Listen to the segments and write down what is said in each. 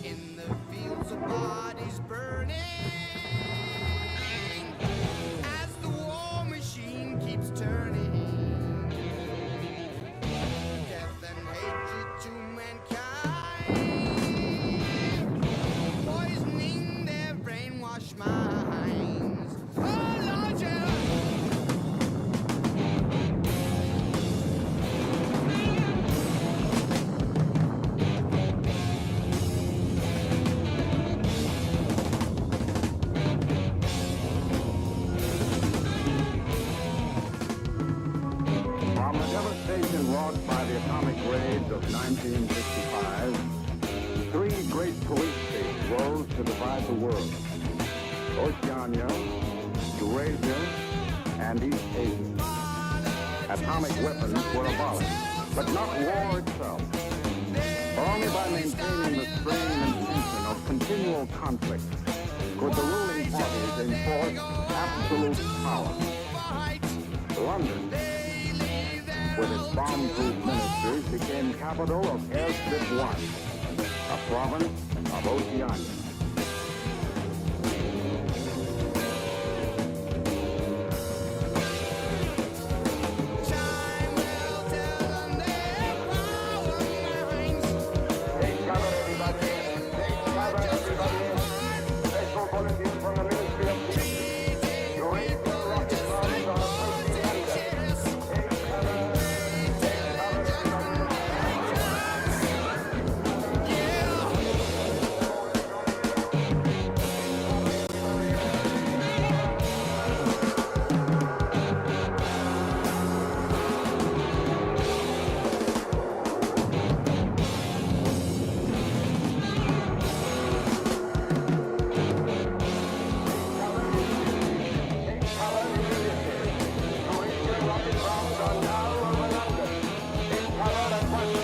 In the fields of bodies burning, as the war machine keeps turning, death and hatred to mankind, poisoning their brainwashed minds. Oh Lord, yeah. From the devastation wrought by the atomic raids of 1965, three great police states rose to divide the world: Oceania, Eurasia, and East Asia. Atomic weapons were abolished, but not war itself. For only by maintaining the strain and tension of continual conflict could the ruling parties enforce absolute power. London, with its bomb-proof ministries, became capital of Airstrip 1, a province of Oceania. Time will tell them their power minds. Take cover, everybody. Take cover, everybody. Special bulletin from the Ministry of Peace. Eurasian rocket bombs are approaching London. Take cover. Take cover, Eurasian rocket bombs are now over London. Take cover at once.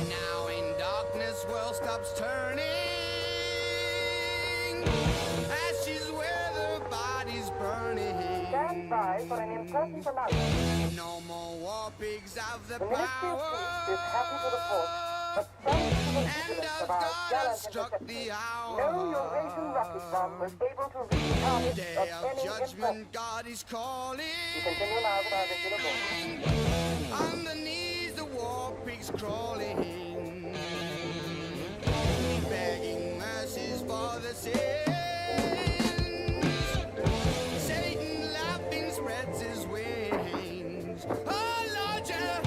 Now in darkness, world stops turning. Ashes where the body's burning. Stand by for an important announcement. No more war pigs have the The Ministry of power. Peace is happy to report that thanks to the And vigilance as of our God has gallant struck the interceptors, hour, no Eurasian rocket bomb was able to reach the target day of of any judgment, intercept. God is calling. We continue now with our regular broadcast. Underneath the war pigs crawling, begging mercies for the sins. Satan laughing spreads his wings. Oh Lord, yeah.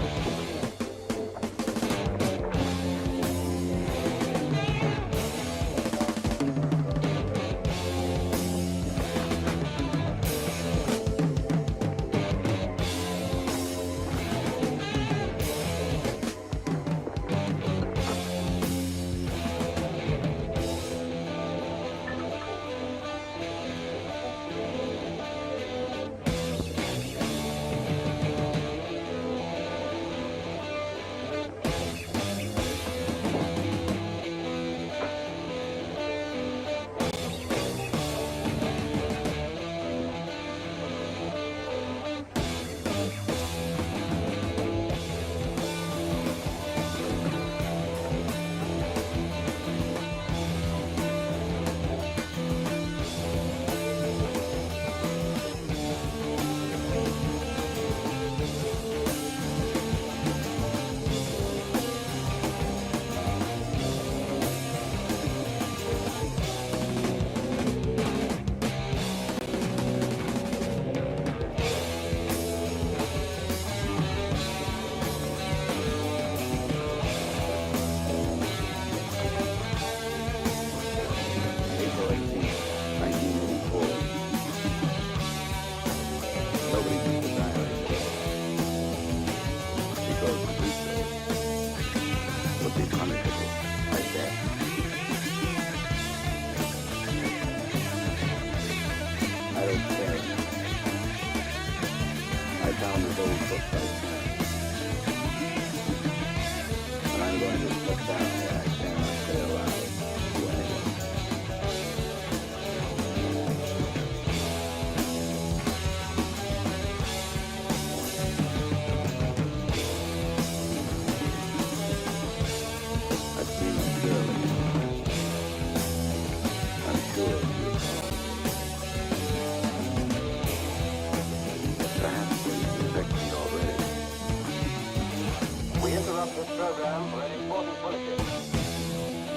this program for an important bulletin.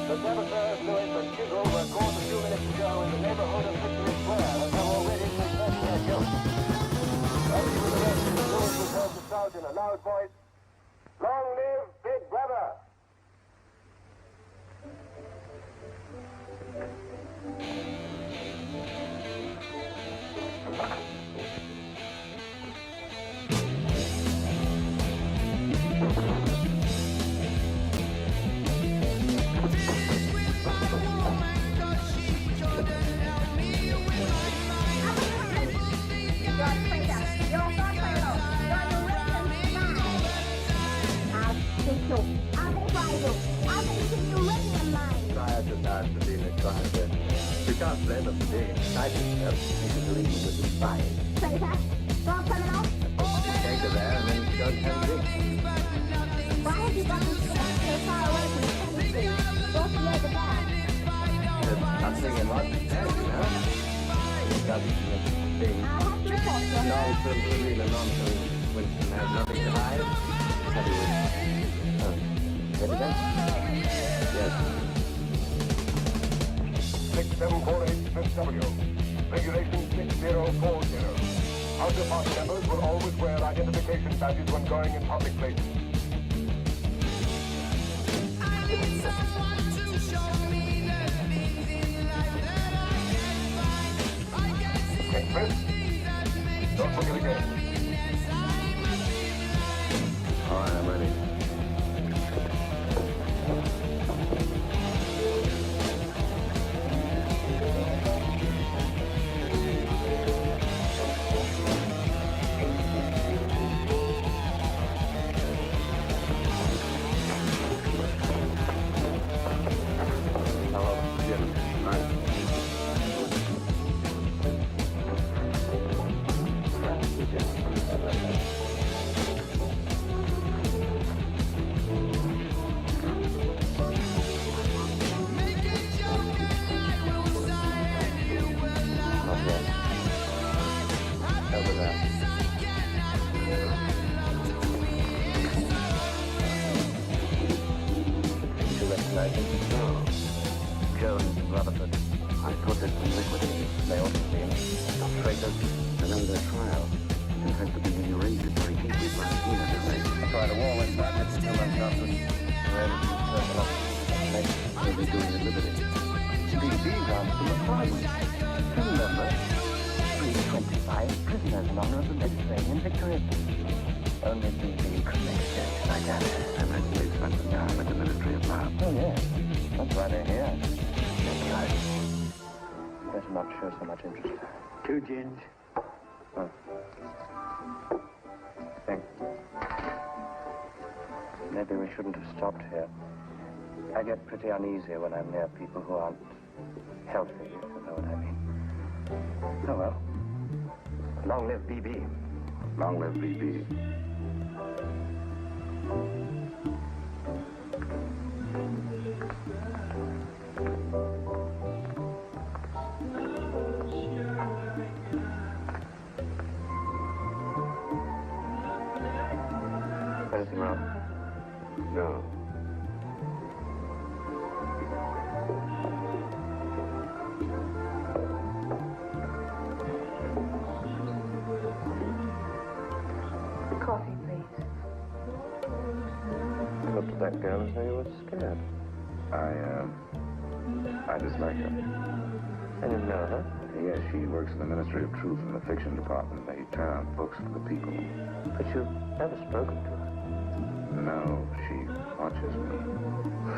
The saboteurs knew it, but Chisel were caught a few minutes ago in the neighborhood of Victory Square and have already confessed their guilt. As he was arrested, Lewis was heard to shout in a loud voice, "Long live Big Brother!" You can't blame them for being excited. You believe he was inspired. Traitor, you're a criminal. You take her there and then you don't have drink. Why have you gotten so far away from the chemistry? What's the other bad? There's nothing in what he says, you know. He doesn't make things. I'll have to report you. Nonsense, really nonsense. Winston has nothing to hide. Have you? Evidence? Yes. 6748 Smith W. Regulation 6040. House of Party members will always wear identification badges when going in public places. Okay, Smith, don't forget again. All right, I'm ready. Rutherford. I thought they'd been liquidated. They ought to be. Traitors. And under their trial. In fact, to be arranged very deeply by Tina, don't they? That's why the war went back. It's still unconscious. Then, they'll be doing at liberty. These are from the Parliament. Remember, 325 prisoners in honor of the Mediterranean victory. Only BB could make a change like that. I imagine they spent some time at the Ministry of Love. Oh, yeah. That's why they're here. Better not show so much interest. 2 gins. Oh. Thanks. Maybe we shouldn't have stopped here. I get pretty uneasy when I'm near people who aren't healthy, if you know what I mean. Oh, well. Long live BB. Long live BB. Anything wrong? No. Coffee, please. You looked at that girl as though you were scared. I dislike her. I didn't know her. Yes, she works in the Ministry of Truth in the fiction department. They turn out books for the people. But you've never spoken to her. No, she watches me.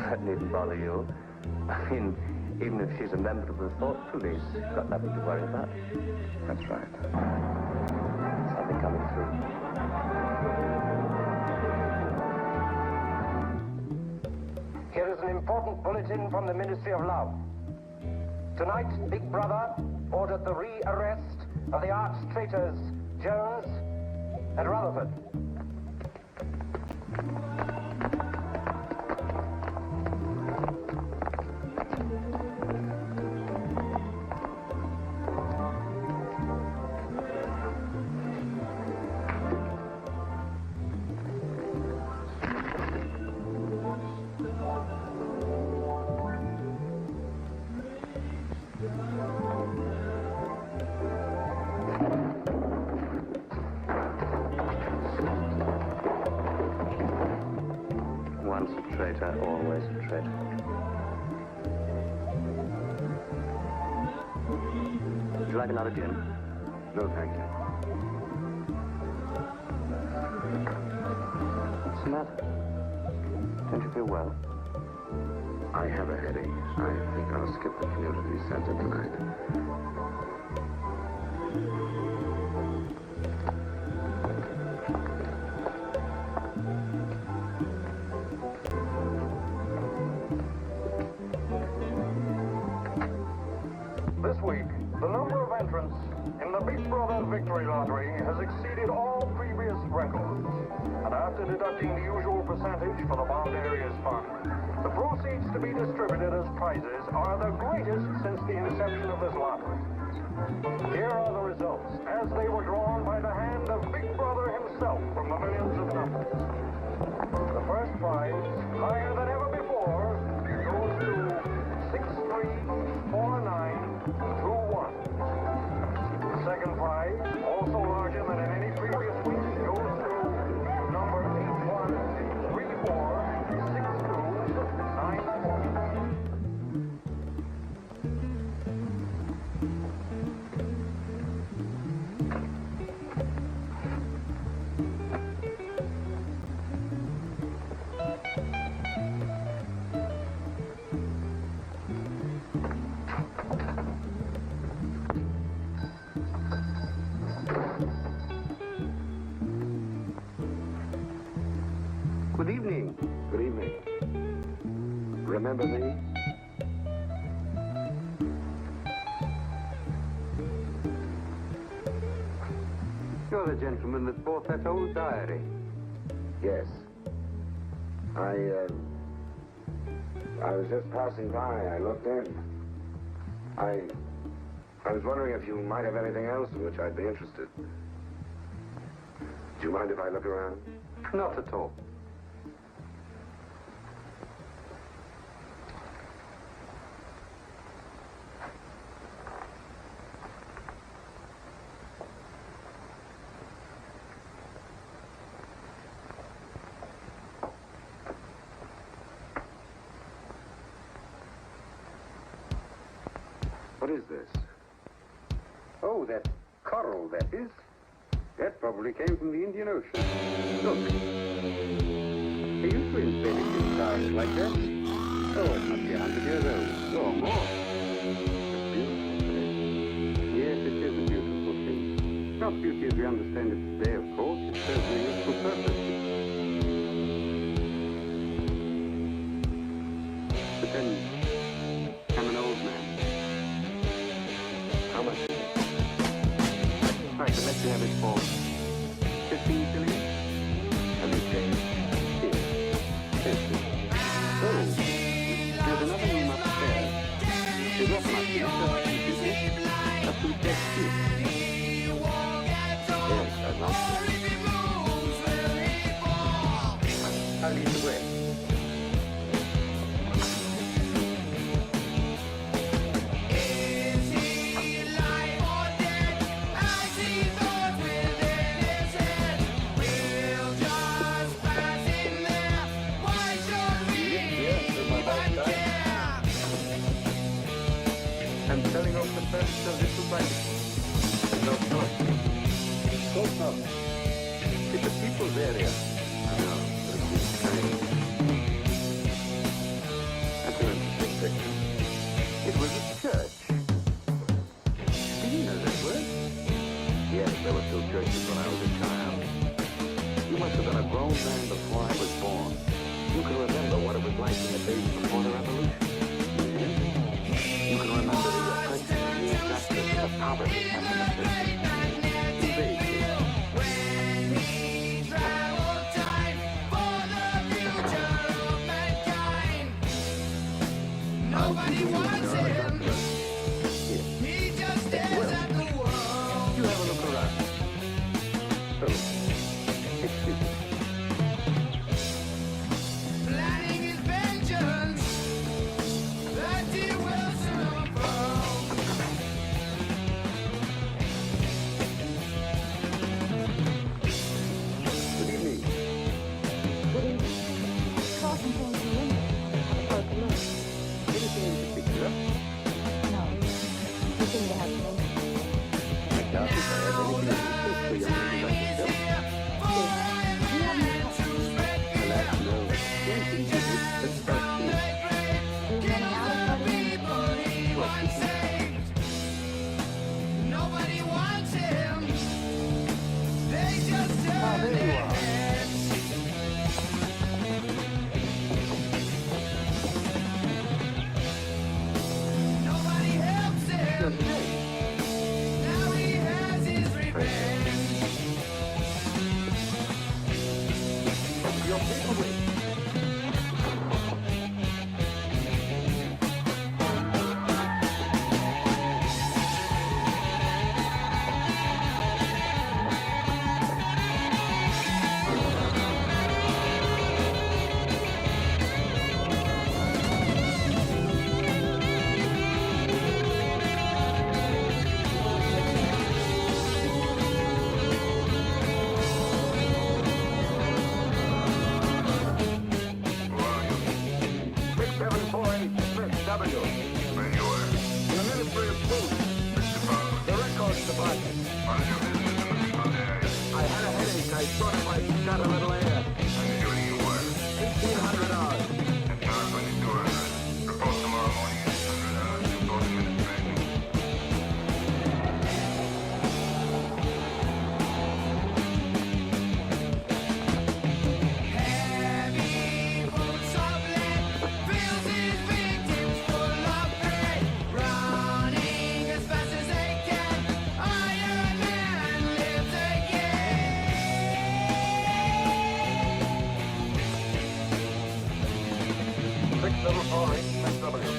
That needn't bother you. I mean, even if she's a member of the thought police, you've got nothing to worry about. That's right. Something coming through. Here is an important bulletin from the Ministry of Love. Tonight, Big Brother ordered the re-arrest of the arch-traitors Jones and Rutherford. Once a traitor, always a traitor. Would you like another gin? No, thank you. What's the matter? Don't you feel well? I have a headache. I think I'll skip the community center tonight. This week, the number of entrants in the Big Brother Victory Lottery has exceeded all previous records. And after deducting the usual percentage for the Bond Areas Fund, the proceeds to be distributed as prizes are the greatest since the inception of this lottery. Here are the results, as they were drawn by the hand of Big Brother himself from the millions of numbers. The first prize, higher than ever before, goes to 634921. The second prize, also larger than in any previous week, goes to number 81346294. Good evening. Good evening. Remember me? You're the gentleman that bought that old diary. Yes. I was just passing by. I looked in. I was wondering if you might have anything else in which I'd be interested. Do you mind if I look around? Not at all. What is this? Oh, that coral, that is. That probably came from the Indian Ocean. Look. They used to invent it in cars like that. Oh, it must be 100 years old. Or more. It's beautiful thing. Yes, it is a beautiful thing. Not beauty as we understand it today, of course. It serves a useful purpose. But then, I'm an old man. How much is it? Right, but let's have it for 15 shillings. Have you changed? Here. Thank you. Oh, there's another room upstairs. There's that much here, so I can do this. Up to desk too. Yes, I'd like to. I'll lead the way. I'm selling off the first of little bicycles. No, no. Go up. It's a people's area. I know, but it seems strange. That's an interesting picture. It was a church. Do you know that word? Yes, there were still churches when I was a child. You must have been a grown man before I was born. You can remember what it was like in the days before the revolution. You can remember the oppression, the injustice, the poverty, and the necessity. Vaguely. Nobody wants him. He just stares at the world. You have a look around. Oh, excuse me. Planning his vengeance. That he will soon fall. Good evening. Good evening. Coffee, Let's start here. Too many hours for Nobody wants him. They just turn there you their are. heads. Nobody helps him. Now he has his revenge. Your people win. Heavy boots of lead fills his victims full of pain. Running as fast as they can, Iron Man lives again. 6748 SW.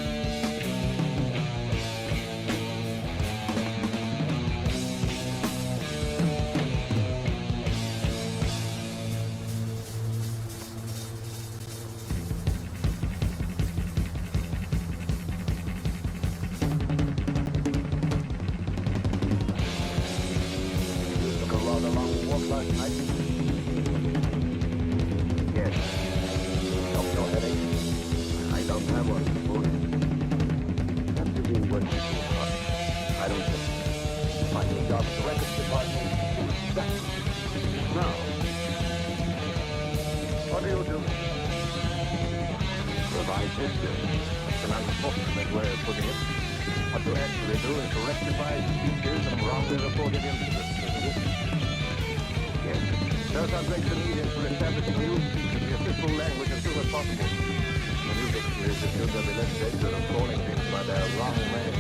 Took a rather long walk last night. Yes. Help your headache. I don't have one, boy. Have you been working too hard? I don't think. Finding a job at the records department. No. What do you do? Provide history. It's an unfortunate way of putting it. What you actually do is to rectify speeches and wrongly reported incidents, isn't it? Yes. Those are great to need for establishing new speech in the official language as soon as possible. The new dictionaries assume there'll be less danger of calling things by their wrong name.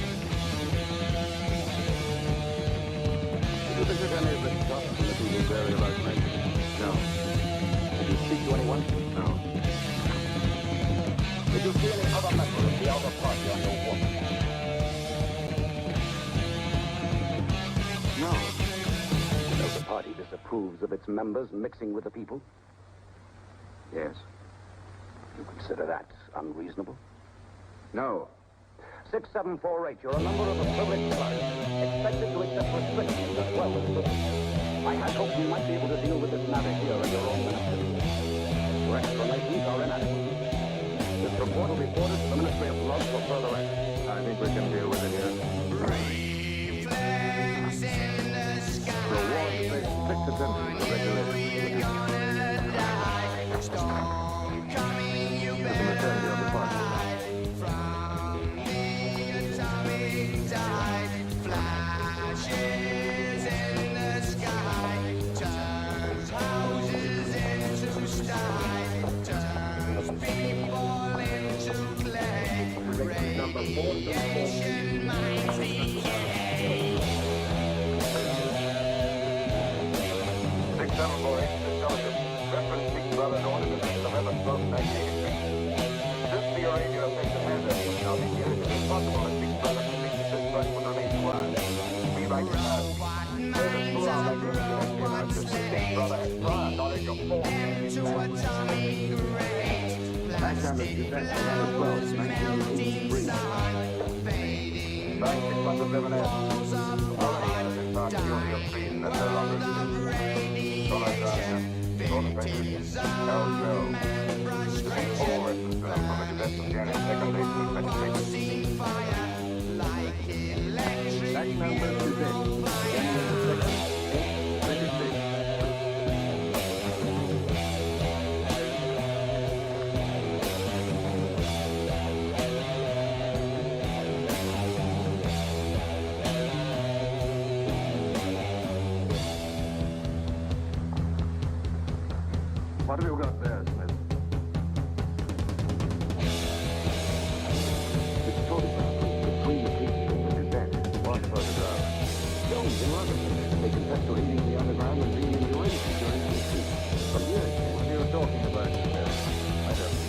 Did you visit any of the shops in the Google area last night? No. Did you speak to anyone? No. Did you see any other members of the outer party on your walk? No. Does the party disapproves of its members mixing with the people? Yes. You consider that unreasonable? No. 6748, you're a member of the privileged class, expected to accept restrictions as well as privileges. I had hoped you might be able to deal with this matter here in your own ministry. Your explanations are inadequate. This report will be forwarded to the Ministry of Love for further action. I think we can deal with it here. Reflex in the sky. Reward pays strict attention to regulations. We're gonna die. Storm coming, you better hide from the atomic tide. Flashes in the sky, turns houses into sty, turns people into clay. Radiation minds decay. 6748 SW. Reference Big Brother order the 6th of November 1983. Since the radio effective hazard will now be used, it is possible that Big Brother can make this right when remains quiet. We write it out. Minds of robots Big Brother has prior knowledge of form. into atomic rays. Plastic flowers melting sun, fading walls of white, dying world of radiation, victims of frustration, causing fire like electric vehicle fire.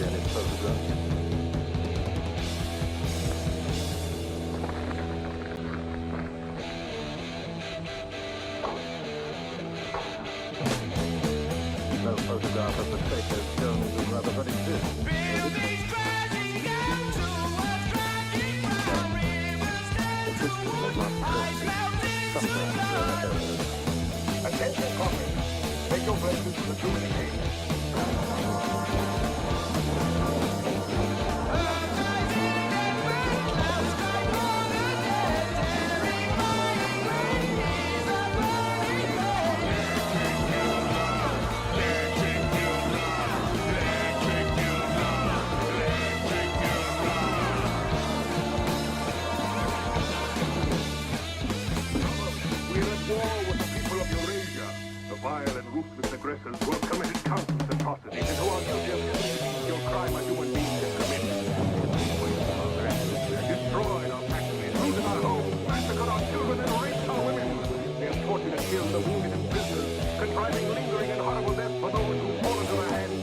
Dennis photograph. No photograph of the Quakers shown in the Brotherhood exists. Buildings crashing out towards cracking while rivers stand to ice melting. Attention, comrades. Take your places to the communication. We're at war with the people of Eurasia, the vile and ruthless aggressors who have committed countless atrocities and who are guilty of every bestial crime a human being can commit. They have destroyed our factories, looted our homes, massacred our children, and raped our women. They have tortured and killed the wounded and prisoners, contriving lingering and horrible death for those who fall into their hands.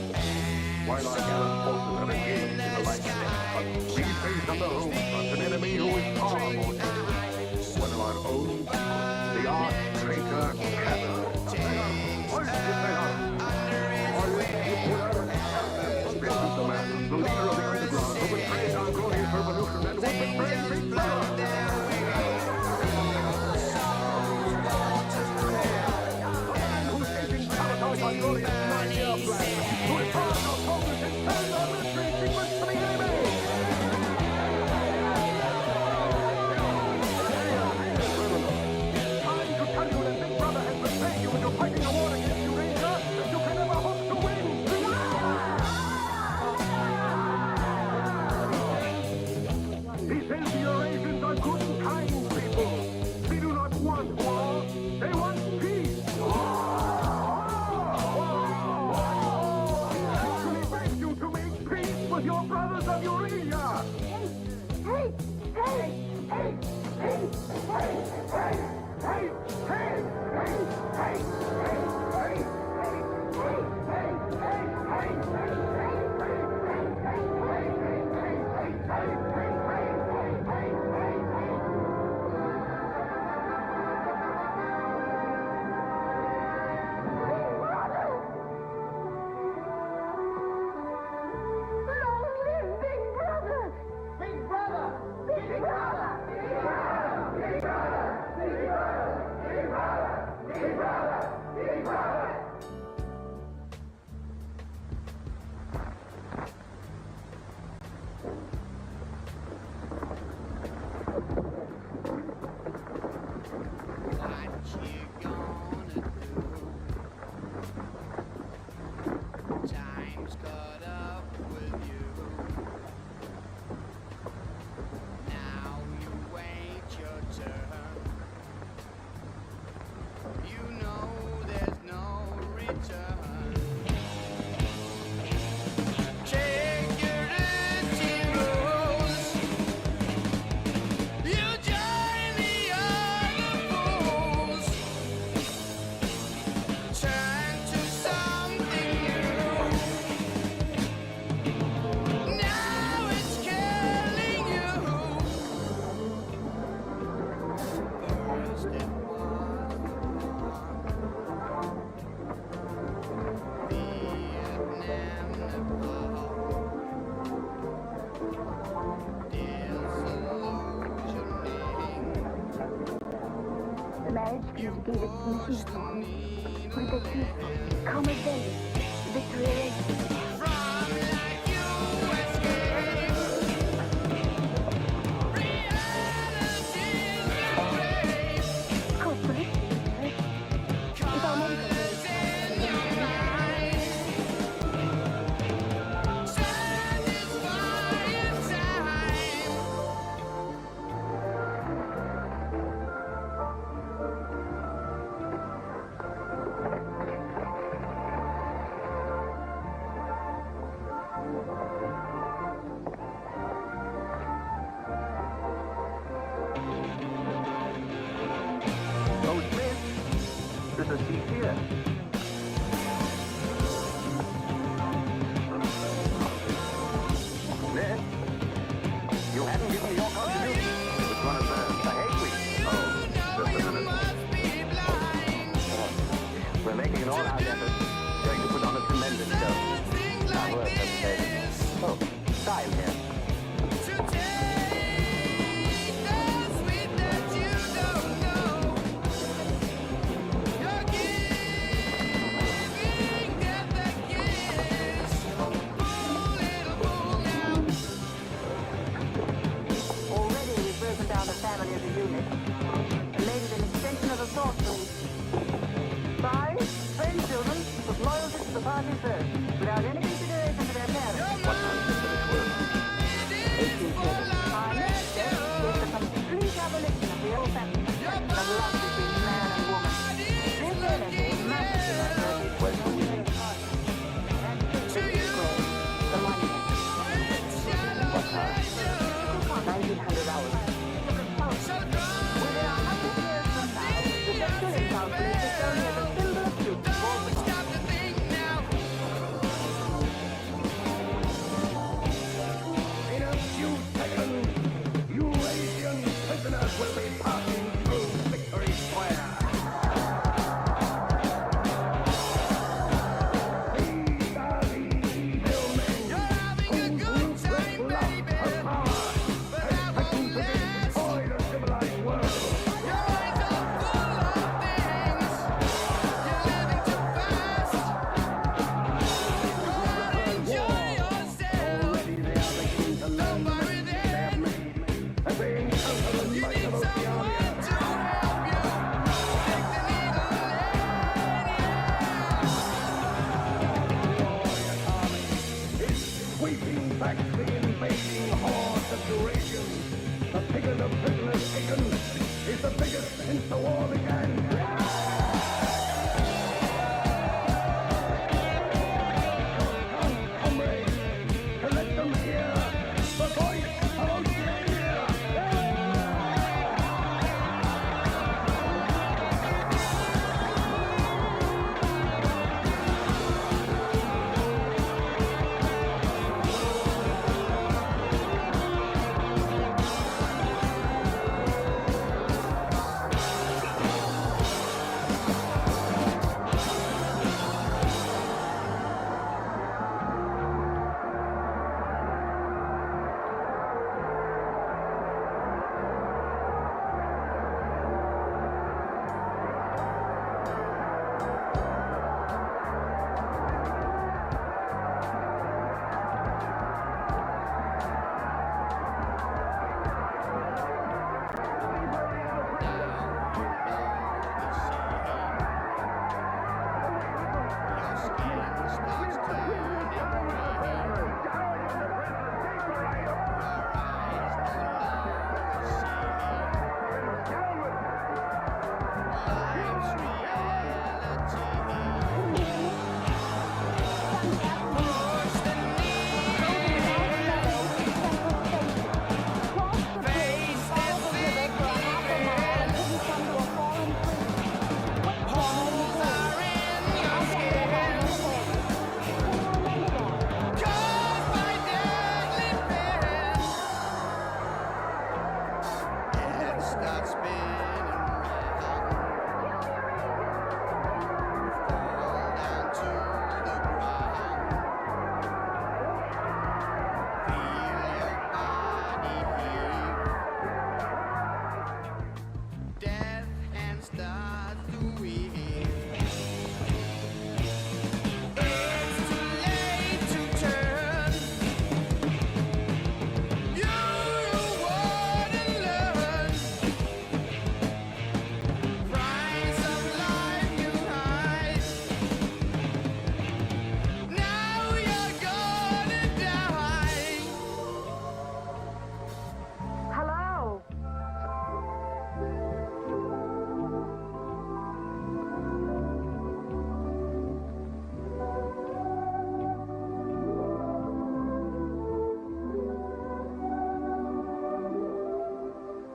While our gallant forces have engaged in the like but we face on the home front an enemy who is far more dangerous. One of our own, the arch traitor Cabot. The leader of the underground who betrayed our glorious revolution and would betray Big Brother. Who is taking sabotage our glorious 9-year plan? Who is trying our focus and turning our military secrets to the enemy? Trying to tell you that Big Brother has betrayed you and you're fighting a war against Eurasia that you can never hope to win. He says the Eurasians are good and kind people. They do not want war. They want peace. Actually begs you to make peace with your brothers of Eurasia. Hey! Hey! Hey! Hey! Hey! Hey! Hey, hey, hey, hey, hey, Time's caught up with you. Now you wait your turn. You know there's no return. Take your empty roads. You join the other fools. Turn to something new. Now it's killing you. First it was Vietnam, Nepal, disillusioning. The marriage gave it to Mrs. Bond. When they kissed, come again. Victory race. From like you escape. Reality's a race. Hopefully, with our medical Colors in your mind. Satisfying time. fighting back the invading hordes of duration. The bigger the prisoners taken is the biggest since the war began. Comrades, to let them hear the voice of Oceania.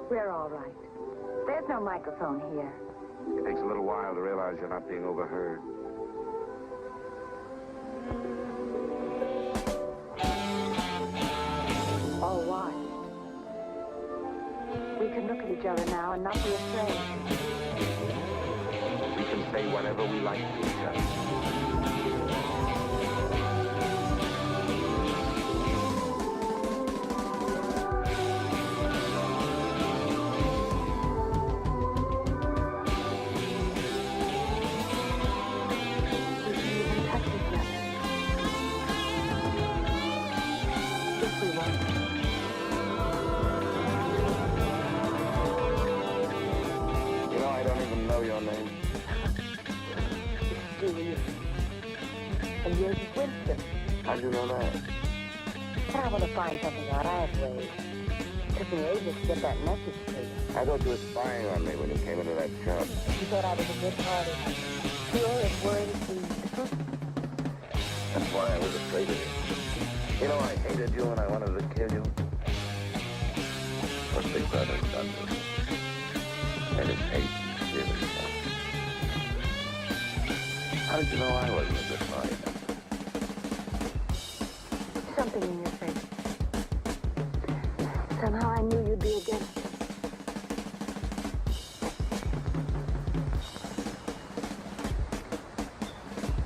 We're all right. There's no microphone here. It takes a little while to realize you're not being overheard. All watched. We can look at each other now and not be afraid. We can say whatever we like to each other. We can even touch each other. If we want to. You know, I don't even know your name. Do you? And yours is Winston. How'd you know that? I want to find something out. I have ways. Took me ages to get that message to you. I thought you were spying on me when you came into that shop. You thought I was a good party. Pure and worried pleased. That's why I was afraid of you. You know, I hated you and I wanted to kill you. What Big Brother's done to me. And his hate really fun. How did you know I wasn't a good party? Something in your face. Somehow I knew you'd be against it.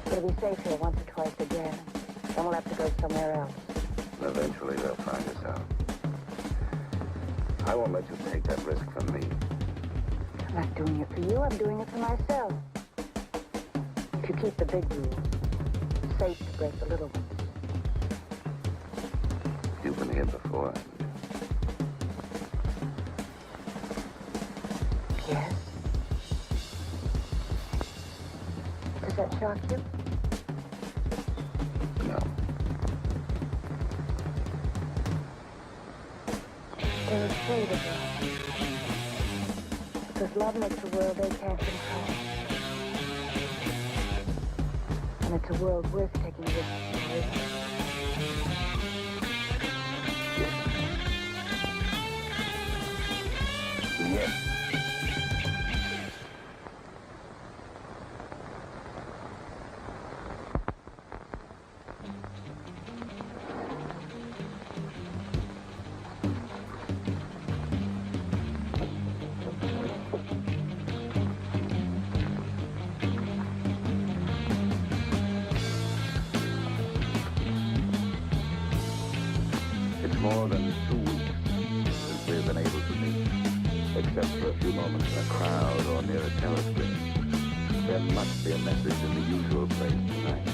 It'll be safe here once or twice again. Then we'll have to go somewhere else. Eventually they'll find us out. I won't let you take that risk from me. I'm not doing it for you. I'm doing it for myself. If you keep the big rules, it's safe to break the little ones. You've been here before. Yes. Does that shock you? No. They're afraid of love. Because love makes a world they can't control. And it's a world worth taking risks for, isn't it? Yes. It's more than 2 weeks since we've been able to meet, except for a few moments in a crowd or near a telescreen. There must be a message in the usual place tonight.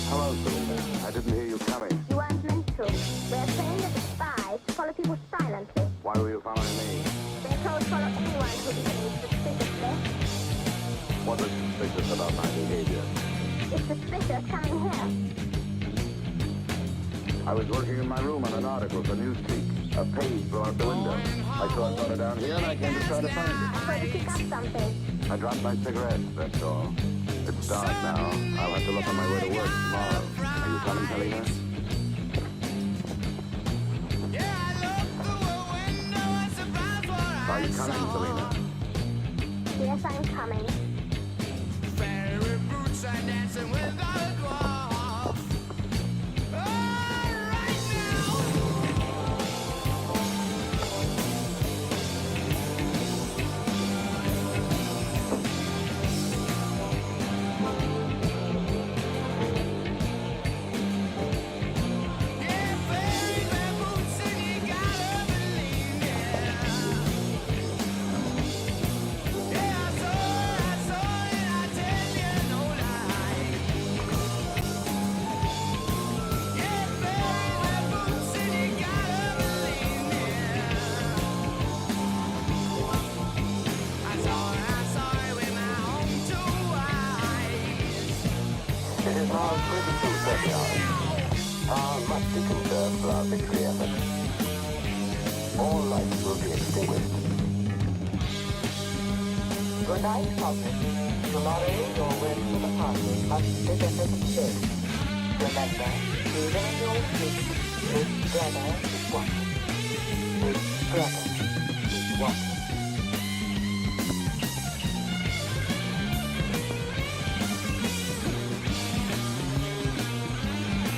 Hello, Selena. I didn't hear you coming. You weren't meant to. We're trained as spies to follow people silently. Why were you following me? They're told to follow anyone who behaves suspiciously. What was suspicious about my behavior? It's suspicious coming here. I was working in my room on an article for Newspeak. A page blew out the window. I saw it flutter down here, and I came to try to find it. I thought you pick up something. I dropped my cigarette, that's all. It's dark now. I'll have to look on my way to work tomorrow. Are you coming, Selena? Are you coming, Selena? Yes, I'm coming. Fairy boots are dancing with the dwarf. Right now. Yeah, fairy boots and you gotta believe me. Yeah, I saw it, I tell you no lie. Yeah, fairy boots and you gotta believe me. I saw it with my own 2 eyes. It is now 22:30 hours. Power must be conserved for our victory effort. All lights will be extinguished. Good night, Public. Tomorrow your work for the party must be better than today. Remember, even in your sleep, his brother is watching. His brother is watching.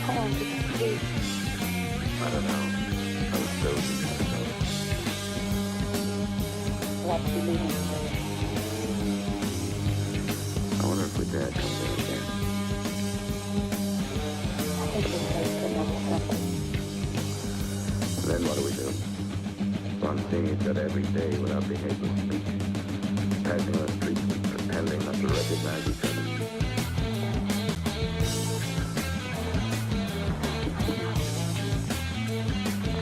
How long did you sleep? I don't know. I was dozing. What's he leaving? I wonder if we dare come there again. I think we'll take another supper. Then what do we do? On seeing each other every day without being able to speak. Passing on the streets and pretending not to recognize each other.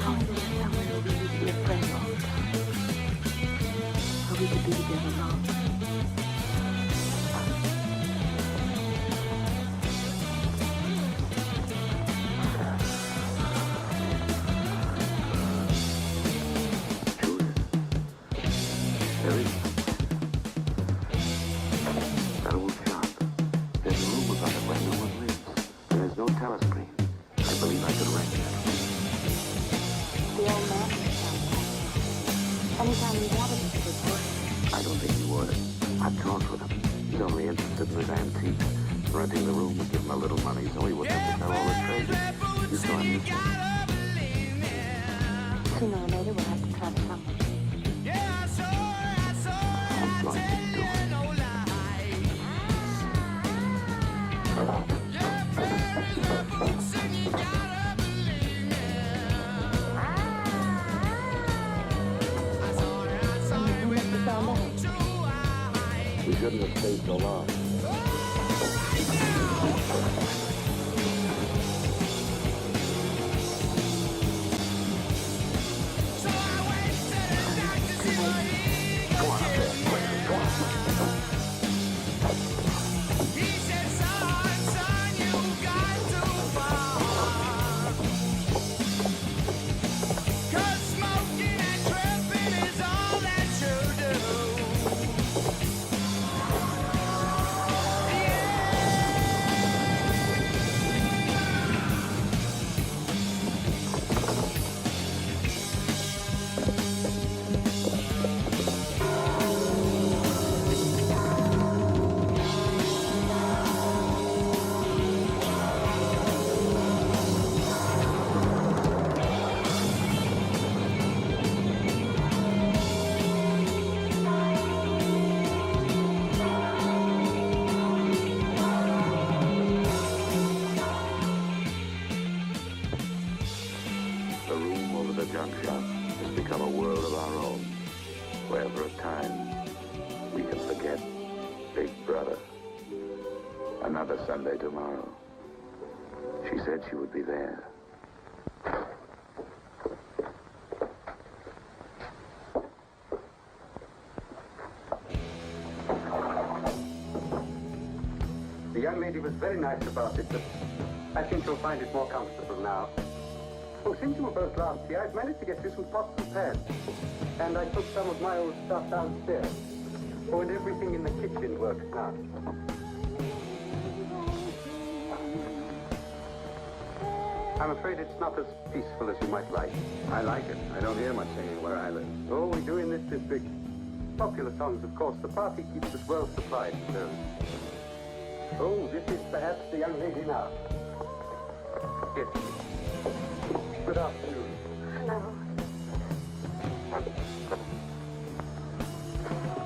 How I wish somewhere where we could be a friend all the time. Where we could be together long. Julia. There is. That old shop. There's a room about it where no one lives. There's no telescreen. I believe I could rent it. The old man is down there. Anytime we wanted to do work. I don't think he would. I've talked with him. He's only interested in his antiques. Renting the room would give him a little money so he wouldn't have to sell all his treasures. You saw him. Sooner or later we'll have to try to find him. I'd like to do it. We shouldn't have stayed so long. So I went to the doctor to see what he Go on up there. Quick, go on. He said, son, you got too far. 'Cause smoking and tripping is all that you do. The room over the junk shop has become a world of our own, where for a time we can forget Big Brother. Another Sunday tomorrow. She said she would be there. The young lady was very nice about it, but I think you'll find it more comfortable now. Oh, since you were both last here, I've managed to get you some pots and pans. And I took some of my old stuff downstairs. Oh, and everything in the kitchen works now. I'm afraid it's not as peaceful as you might like. I like it. I don't hear much singing where I live. Oh, we do in this district. Popular songs, of course. The party keeps us well supplied with those. Oh, this is perhaps the young lady now. Yes. Good afternoon. Hello.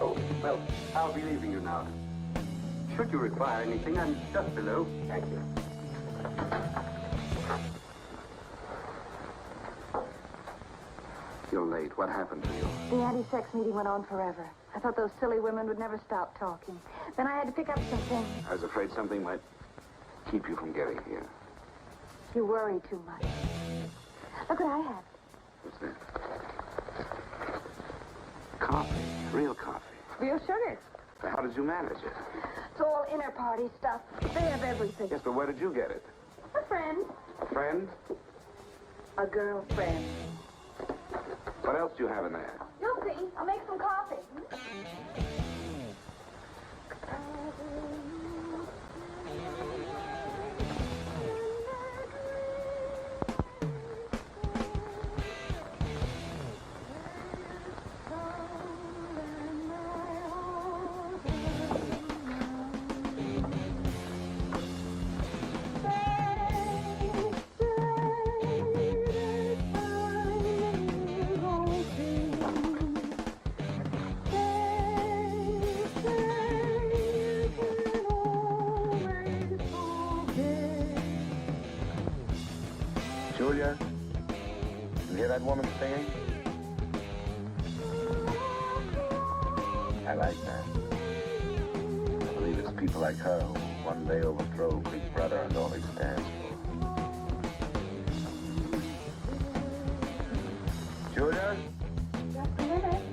Oh, well, I'll be leaving you now. Should you require anything, I'm just below. Thank you. You're late. What happened to you? The anti-sex meeting went on forever. I thought those silly women would never stop talking. Then I had to pick up some things. I was afraid something might keep you from getting here. You worry too much. Look what I have. What's that? Coffee. Real coffee. Real sugar. How did you manage it? It's all inner party stuff. They have everything. Yes, but where did you get it? A friend. A friend? A girlfriend. What else do you have in there? You'll see. I'll make some coffee. Julia? You hear that woman singing? I like that. I believe it's people like her who one day overthrow Big Brother and all he stands for. Julia? Just a minute.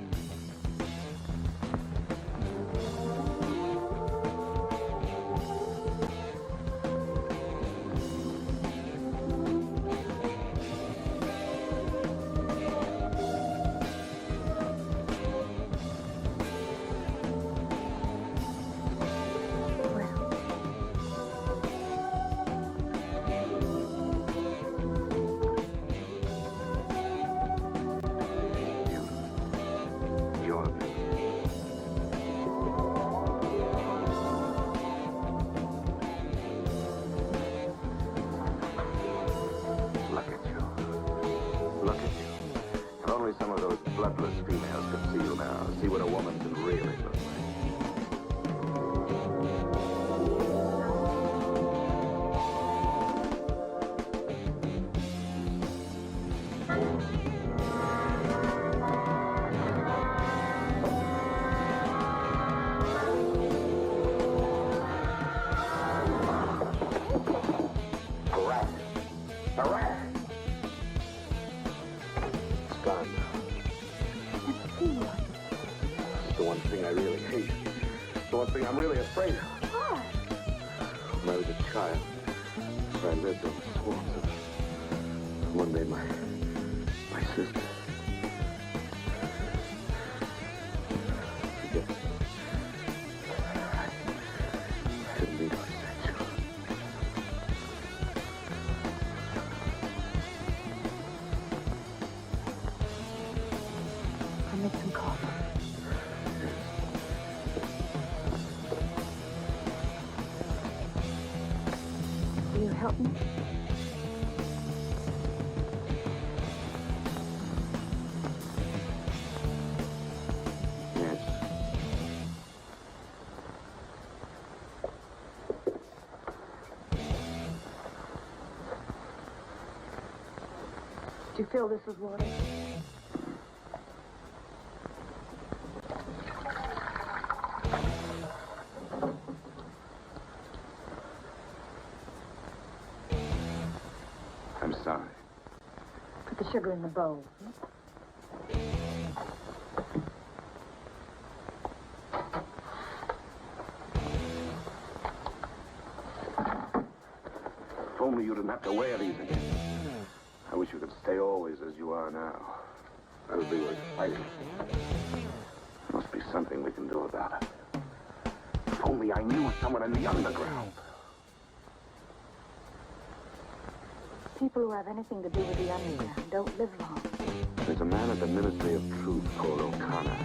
hate. The one thing I'm really afraid of. What? When I was a child, I lived on the swamps of... One day, my sister... I guess... I shouldn't be so sexual. I'll make some coffee. Will you help me? Yes. Did you fill this with water? I'm sorry. Put the sugar in the bowl. If only you didn't have to wear these again. I wish you could stay always as you are now. That would be worth fighting. Must be something we can do about it. If only I knew someone in the underground. People who have anything to do with the underground don't live long. There's a man at the Ministry of Truth called O'Connor.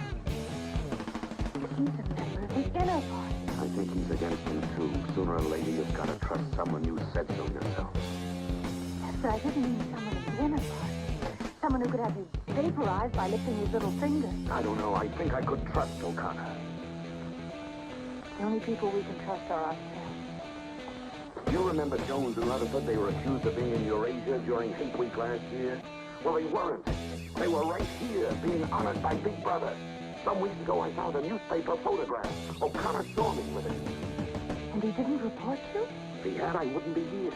He's a member of the inner party. I think he's against him, too. Sooner or later, you've got to trust someone. You said so yourself. Yes, but I didn't mean someone in the inner party. Someone who could have you vaporized by lifting his little finger. I don't know. I think I could trust O'Connor. The only people we can trust are ourselves. You remember Jones and Rutherford? They were accused of being in Eurasia during Hate Week last year? Well, they weren't. They were right here, being honored by Big Brother. Some weeks ago, I found a newspaper photograph. O'Connor saw me with it. And he didn't report you? If he had, I wouldn't be here.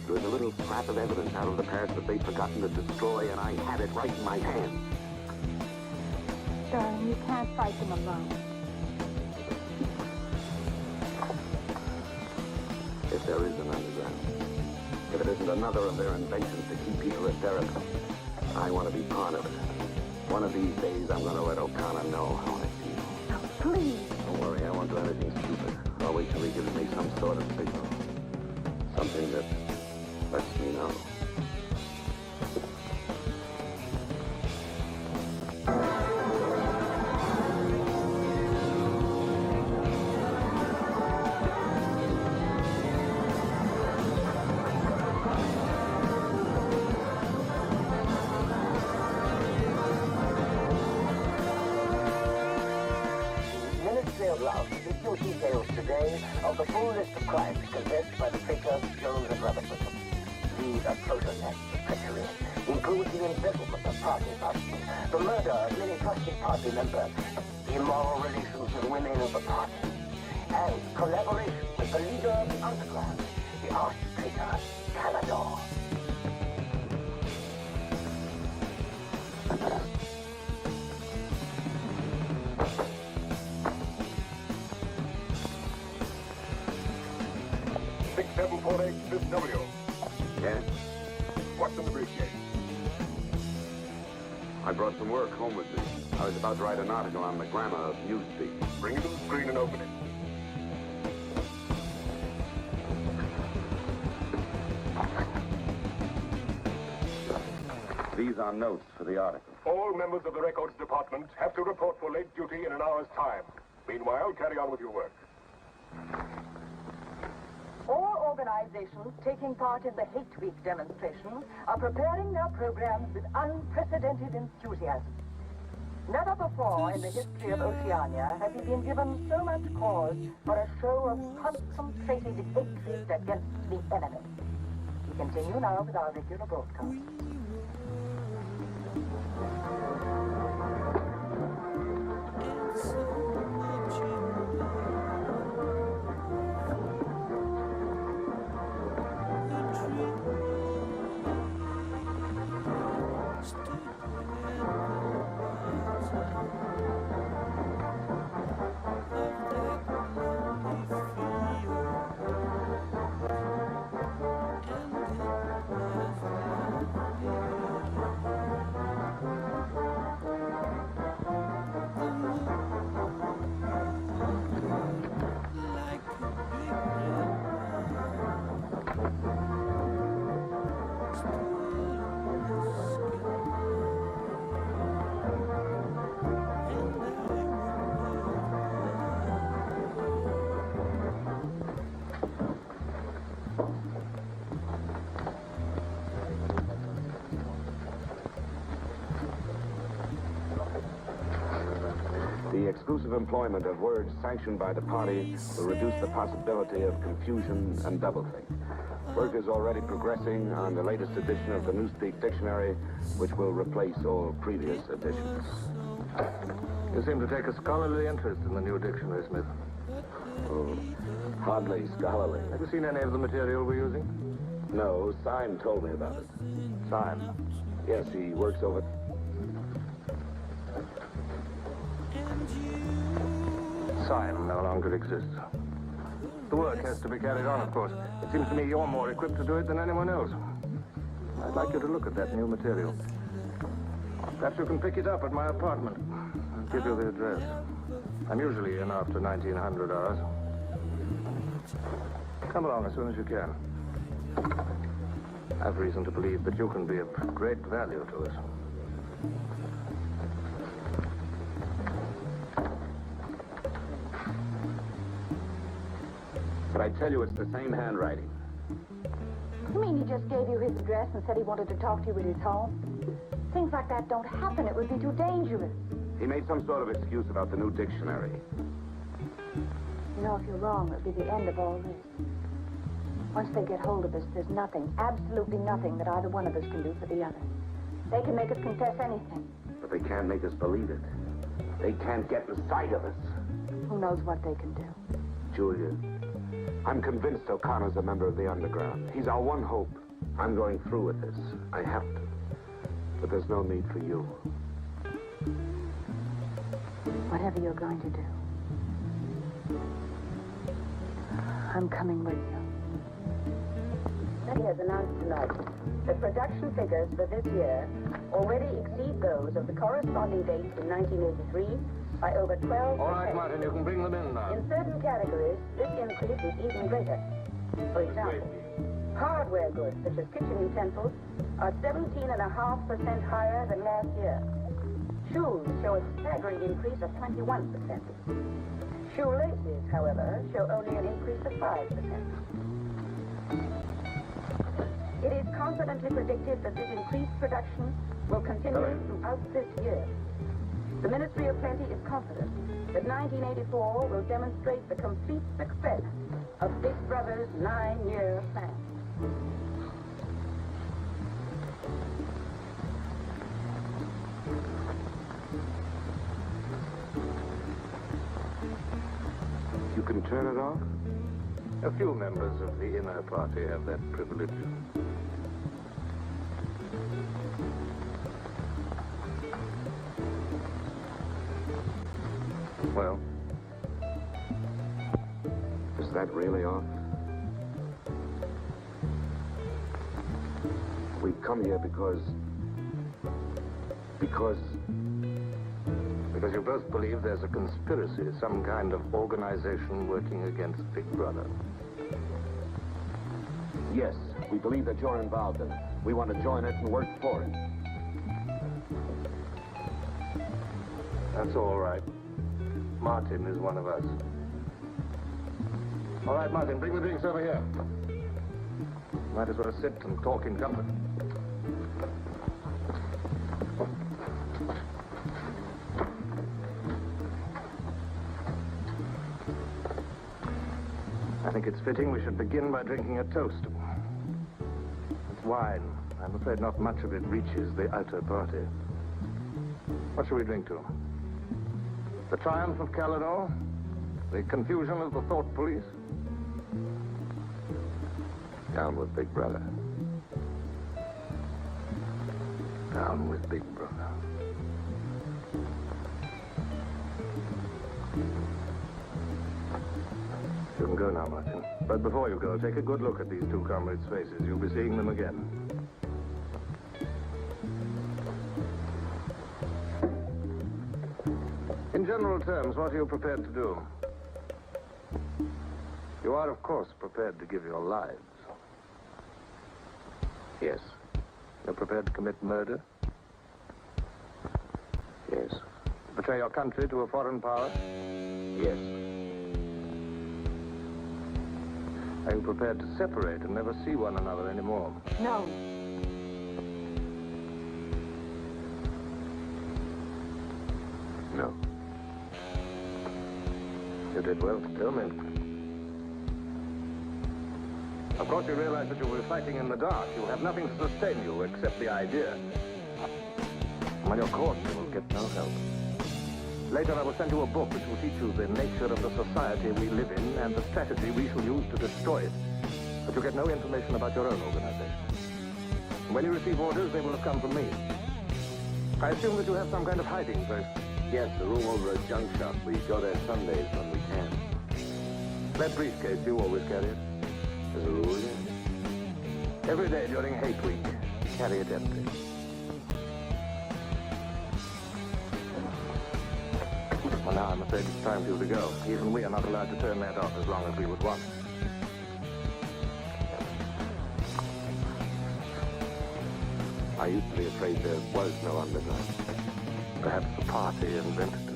There was a little scrap of evidence out of the past that they'd forgotten to destroy, and I had it right in my hand. Darling, you can't fight them alone. If there is an underground, if it isn't another of their inventions to keep people hysterical, I want to be part of it. One of these days, I'm going to let O'Connor know how I feel. Now, please. Don't worry, I won't do anything stupid. I'll wait till he gives me some sort of signal. Something that lets me know. Of the full list of crimes confessed by the traitors Jones and Rutherford. These are closer acts of treachery, include the embezzlement of party funds, the murder of many trusted party members, the immoral relations with women of the party, and collaboration with the leader of the underground, the arch-traitor, Canador. W. Yes? What's in the briefcase? I brought some work home with me. I was about to write an article on the grammar of newspeak. Bring it to the screen and open it. These are notes for the article. All members of the records department have to report for late duty in an hour's time. Meanwhile, carry on with your work. All organizations taking part in the Hate Week demonstrations are preparing their programs with unprecedented enthusiasm. Never before in the history of Oceania have we been given so much cause for a show of concentrated hatred against the enemy. We continue now with our regular broadcast. exclusive employment of words sanctioned by the party will reduce the possibility of confusion and doublethink. Work is already progressing on the latest edition of the Newspeak Dictionary, which will replace all previous editions. You seem to take a scholarly interest in the new dictionary, Smith. Oh, hardly scholarly. Have you seen any of the material we're using? No, Syme told me about it. Syme. Yes, he works over... Syme no longer exists. The work has to be carried on, of course. It seems to me you're more equipped to do it than anyone else. I'd like you to look at that new material. Perhaps you can pick it up at my apartment. I'll give you the address. I'm usually in after 1900 hours. Come along as soon as you can. I have reason to believe that you can be of great value to us. But I tell you, it's the same handwriting. You mean he just gave you his address and said he wanted to talk to you at his home? Things like that don't happen. It would be too dangerous. He made some sort of excuse about the new dictionary. You know, if you're wrong, it'll be the end of all this. Once they get hold of us, there's nothing, absolutely nothing that either one of us can do for the other. They can make us confess anything. But they can't make us believe it. They can't get inside of us. Who knows what they can do? Julia, I'm convinced O'Connor's a member of the underground. He's our one hope. I'm going through with this. I have to. But there's no need for you. Whatever you're going to do, I'm coming with you. He has announced tonight that production figures for this year already exceed those of the corresponding dates in 1983 by over 12%. All right, Martin, you can bring them in now. In certain categories, this increase is even greater. For example, hardware goods such as kitchen utensils are 17.5% higher than last year. Shoes show a staggering increase of 21%. Shoelaces, however, show only an increase of 5%. It is confidently predicted that this increased production will continue throughout this year. The Ministry of Plenty is confident that 1984 will demonstrate the complete success of Big Brother's 9-year plan. You can turn it off? A few members of the inner party have that privilege. Well? Is that really off? We've come here because you both believe there's a conspiracy, some kind of organization working against Big Brother. yes, we believe that you're involved in it. We want to join it and work for it. That's all right. Martin is one of us. All right, Martin, bring the drinks over here. Might as well sit and talk in comfort. I think it's fitting we should begin by drinking a toast. It's wine. I'm afraid not much of it reaches the outer party. What shall we drink to? The triumph of Calidor? The confusion of the thought police? Down with Big Brother. Down with Big Brother. You can go now, Martin. But before you go, take a good look at these two comrades' faces. You'll be seeing them again. In general terms, what are you prepared to do? You are, of course, prepared to give your lives. Yes. You're prepared to commit murder? Yes. Betray your country to a foreign power? Yes. Are you prepared to separate and never see one another anymore? No. No. You did well to tell me. Of course, you realize that you will be fighting in the dark. You will have nothing to sustain you except the idea. When you're caught, you will get no help. Later, I will send you a book which will teach you the nature of the society we live in and the strategy we shall use to destroy it. But you get no information about your own organization. When you receive orders, they will have come from me. I assume that you have some kind of hiding place. Yes, the room over at Junk Shop. We go there Sundays when we can. That briefcase, you always carry it? As a rule, yes. Every day during Hate Week, carry it empty. Well, now I'm afraid it's time for you to go. Even we are not allowed to turn that off as long as we would want. I used to be afraid there was no underground. Perhaps the party invented it.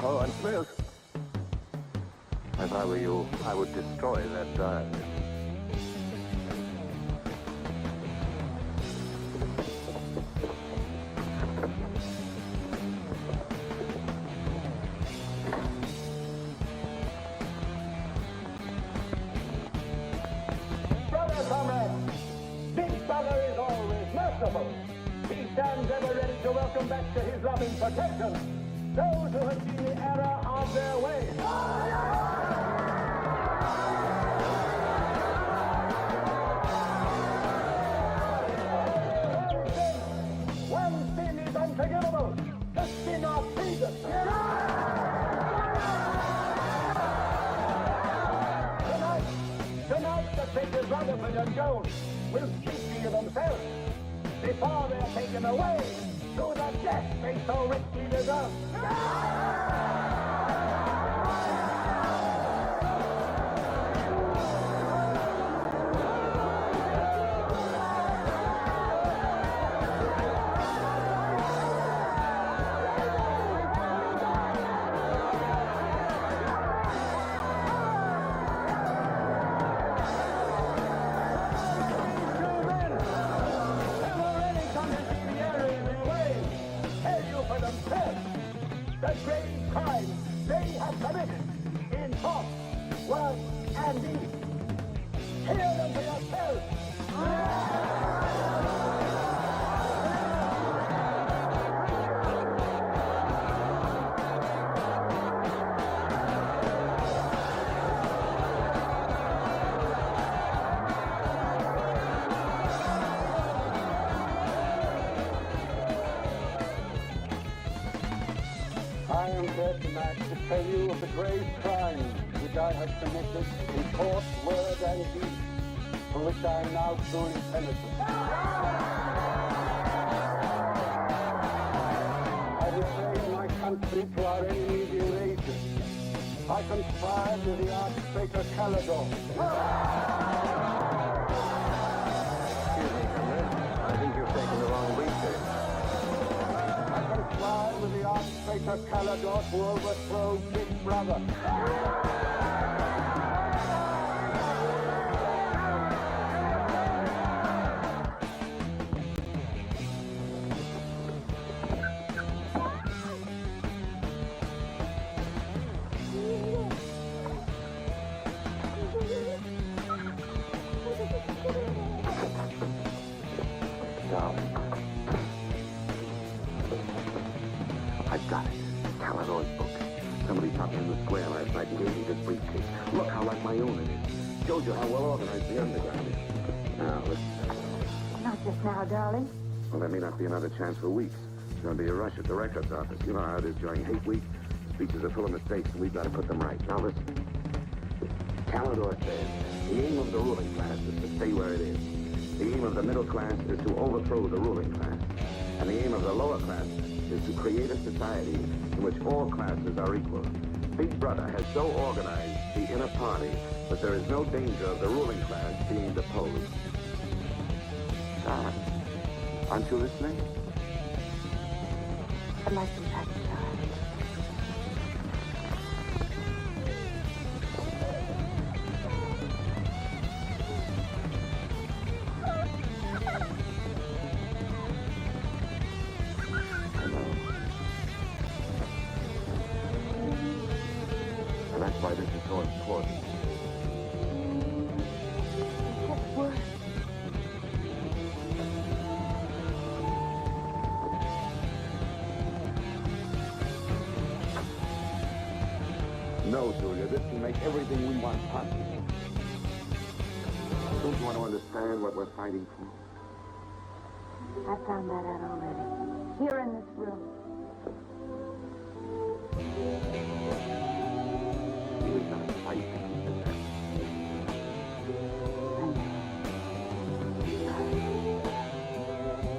Oh, and Smith. If I were you, I would destroy that diary. Brother comrades, Big Brother is always merciful. He stands ever ready to welcome back to his loving protection those who have seen the error of their ways. One sin is unforgivable, the sin of treason. Tonight the traitors Rutherford and Jones will speak to themselves before they're taken away to the death they so richly deserve. The great crimes they have committed in thought, word, and deed. Hear them for yourselves. I am here tonight to tell you of the grave crimes which I have committed in thought, word, and deed, for which I am now truly penitent. I betrayed my country to our enemies the Eurasians. I conspired with the arch-traitor Calidor. Excuse me, comrade. I think you've taken the wrong briefcase. I conspired with the arch-traitor Calidor to overthrow Big Brother. Down. I've got it. Calidor's book. Somebody stopped me in the square last night and gave me this briefcase. Look how like my own it is. Shows you how well organized the underground is. Now, let's... Not just now, darling. Well, there may not be another chance for weeks. There's going to be a rush at the records office. You know how it is during Hate Week. Speeches are full of mistakes, and we've got to put them right. Now, listen. Calidor says the aim of the ruling class is to stay where it is. The aim of the middle class is to overthrow the ruling class. And the aim of the lower class is to create a society in which all classes are equal. Big Brother has so organized the inner party that there is no danger of the ruling class being deposed. Darling, aren't you listening? I'd like to have a child. more important. It's just words. No, Julia, this can make everything we want possible. Don't you want to understand what we're fighting for? I found that out already. Here in this room. We've got to fight to keep it there.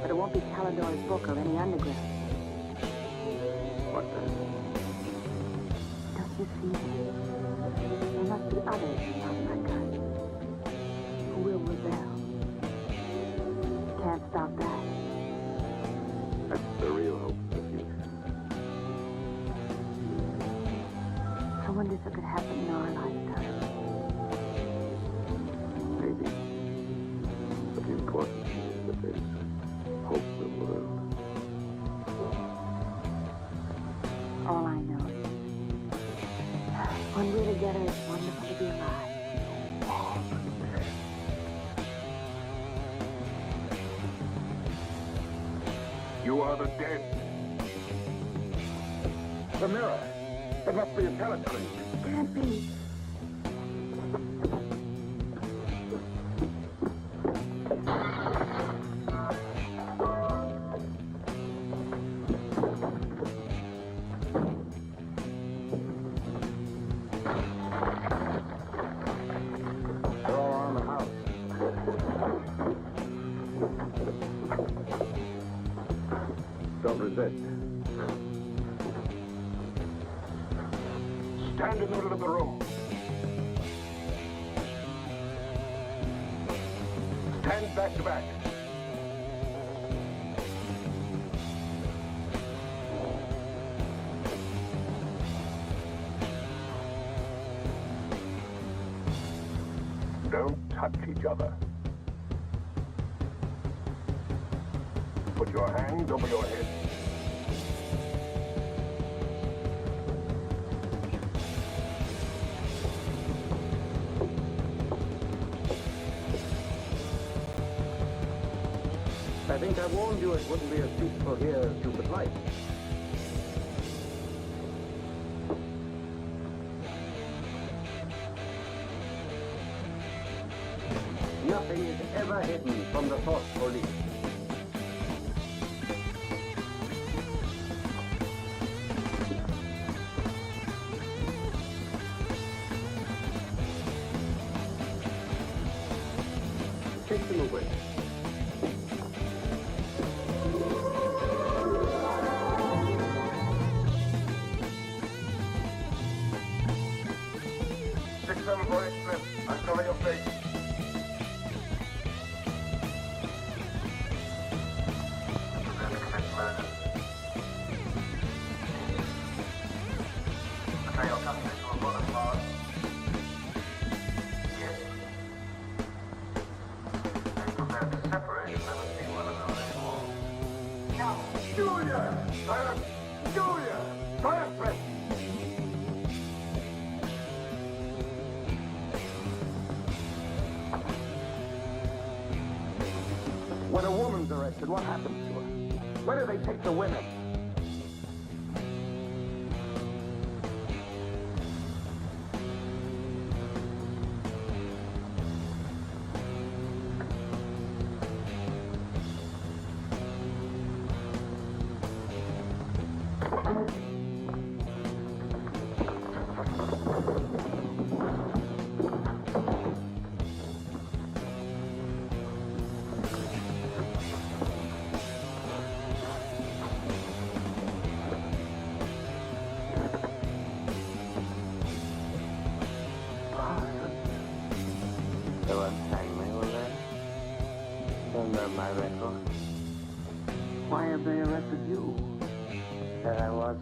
But it won't be Calidor's book or any underground. What then? Don't you see that? There must be others not like us who will rebel. Can't stop that. That's the real hope for the future. I wonder if it could happen in our lifetime. Maybe. But the important thing is that there's hope for the world. All I know is when we're together, it's wonderful to be alive. You are the dead. The mirror. It must be a telephone. Can't be. They're all around the house. Don't resist. Stand in the middle of the room. Stand back to back. Don't touch each other. Put your hands over your head. I think I warned you it wouldn't be as peaceful here as you would like. Nothing is ever hidden from the thought police. Take them away. I cover your face. Okay, I'll come to a bottom bar. Yes. They prepared to separate and never see one another anymore. No. Julia! Silence! Julia! Silence, please! When a woman's arrested, what happens to her? Where do they take the women? They won't hang me, will they? They'll know my record. Why have they arrested you? There I was,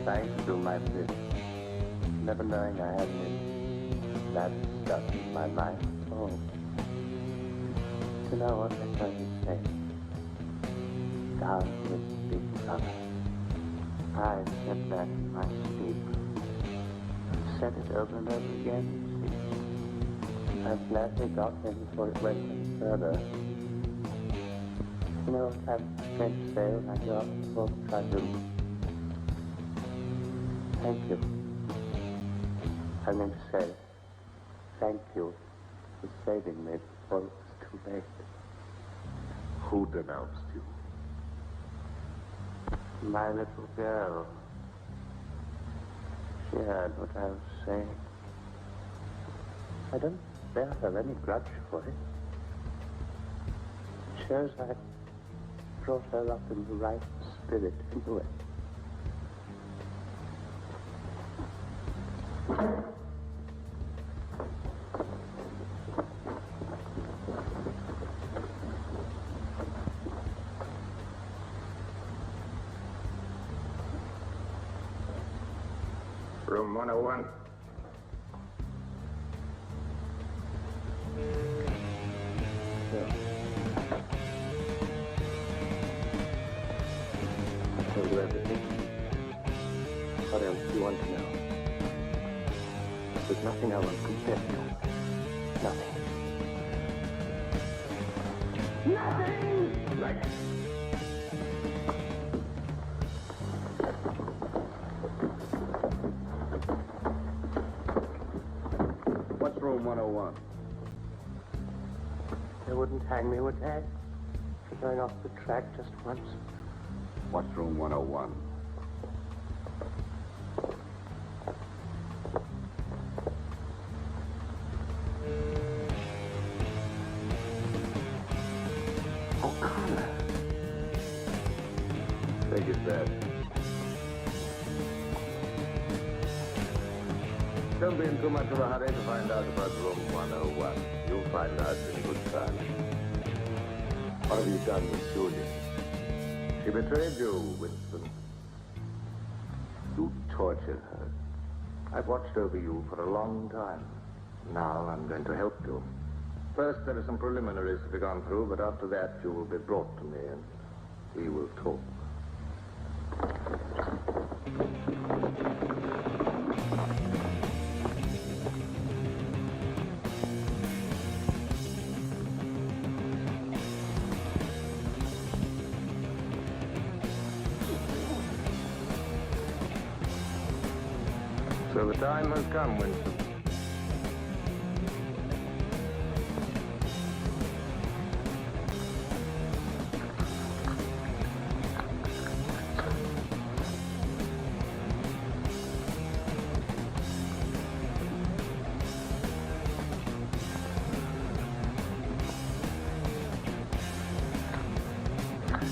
trying to do my bit, never knowing I had any bad stuff in my mind. Oh. To know what I tried to say. Down with each other. I sat back in my sleep, said it over and over again. I've never got in before it went any further. You know what I'm going to say when I go up before the tribunal? Thank you. I'm going to say thank you for saving me before it was too late. Who denounced you? My little girl. She heard what I was saying. I don't bear her any grudge for it. It shows I brought her up in the right spirit anyway. Room 101. I told you everything. What else do you want to know? There's nothing I won't confess to. Nothing. Nothing! Right. What's room 101? They wouldn't hang me, would they? For going off the track just once. What's room 101? Take it back. Don't be in too much of a hurry to find out about room 101. You'll find out in good time. What have you done with Julie? She betrayed you, Winston. You tortured her. I've watched over you for a long time. Now I'm going to help you. First, there are some preliminaries to be gone through, but after that, you will be brought to me and we will talk. So the time has come, Winston.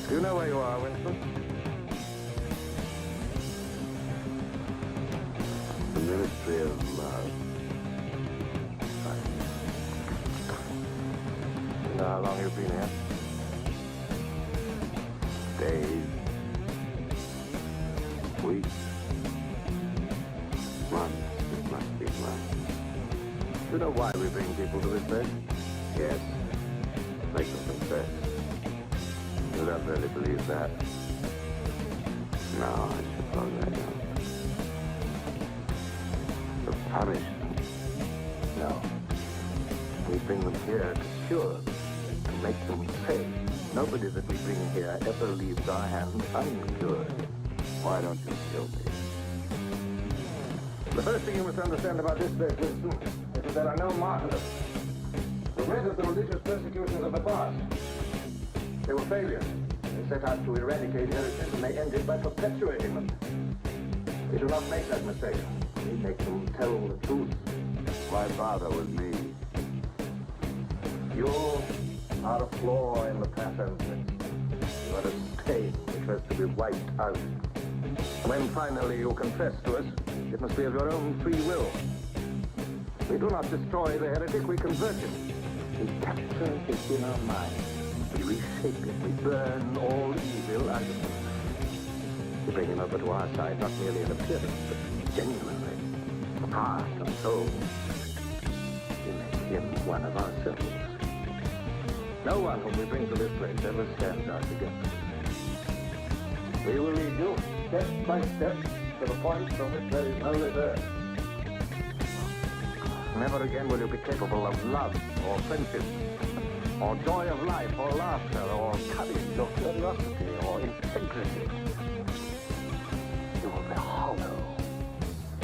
Do you know where you are, Winston? The Ministry of Love. You know how long you've been here? Days. Weeks. Months. It must be months. Do you know why we bring people to this place? Yes. Make them confess. You don't really believe that. No, I suppose I don't. To punish them. No. We bring them here to cure them, to make them pay. Nobody that we bring here ever leaves our hands uncured. Why don't you kill me? The first thing you must understand about this place, Winston, is that there are no martyrs. The rest of the religious persecutions of the past. They were failures. They set out to eradicate heretics, and they ended by perpetuating them. We do not make that mistake. We make them tell the truth. Why bother with me? You are a flaw in the pattern. You are a stain which has to be wiped out. When finally you confess to us, it must be of your own free will. We do not destroy the heretic, we convert him. We capture his inner mind. We reshape it. We burn all evil out of him. We bring him over to our side, not merely in appearance, but genuinely, heart and soul. We make him one of ourselves. No one whom we bring to this place ever stands out against us. We will lead you step by step to the point from which there is no return. Never again will you be capable of love or friendship, or joy of life, or laughter, or courage, or curiosity, or integrity. You will be hollow.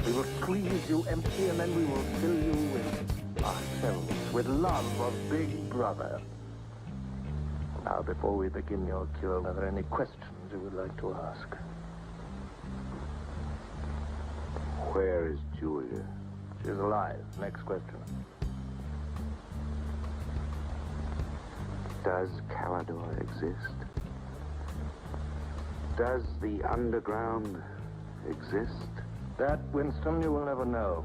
We will squeeze you empty, and then we will fill you with ourselves, with love of Big Brother. Now, before we begin your cure, are there any questions you would like to ask? Where is Julia? She's alive. Next question. Does Calador exist? Does the underground exist? That, Winston, you will never know.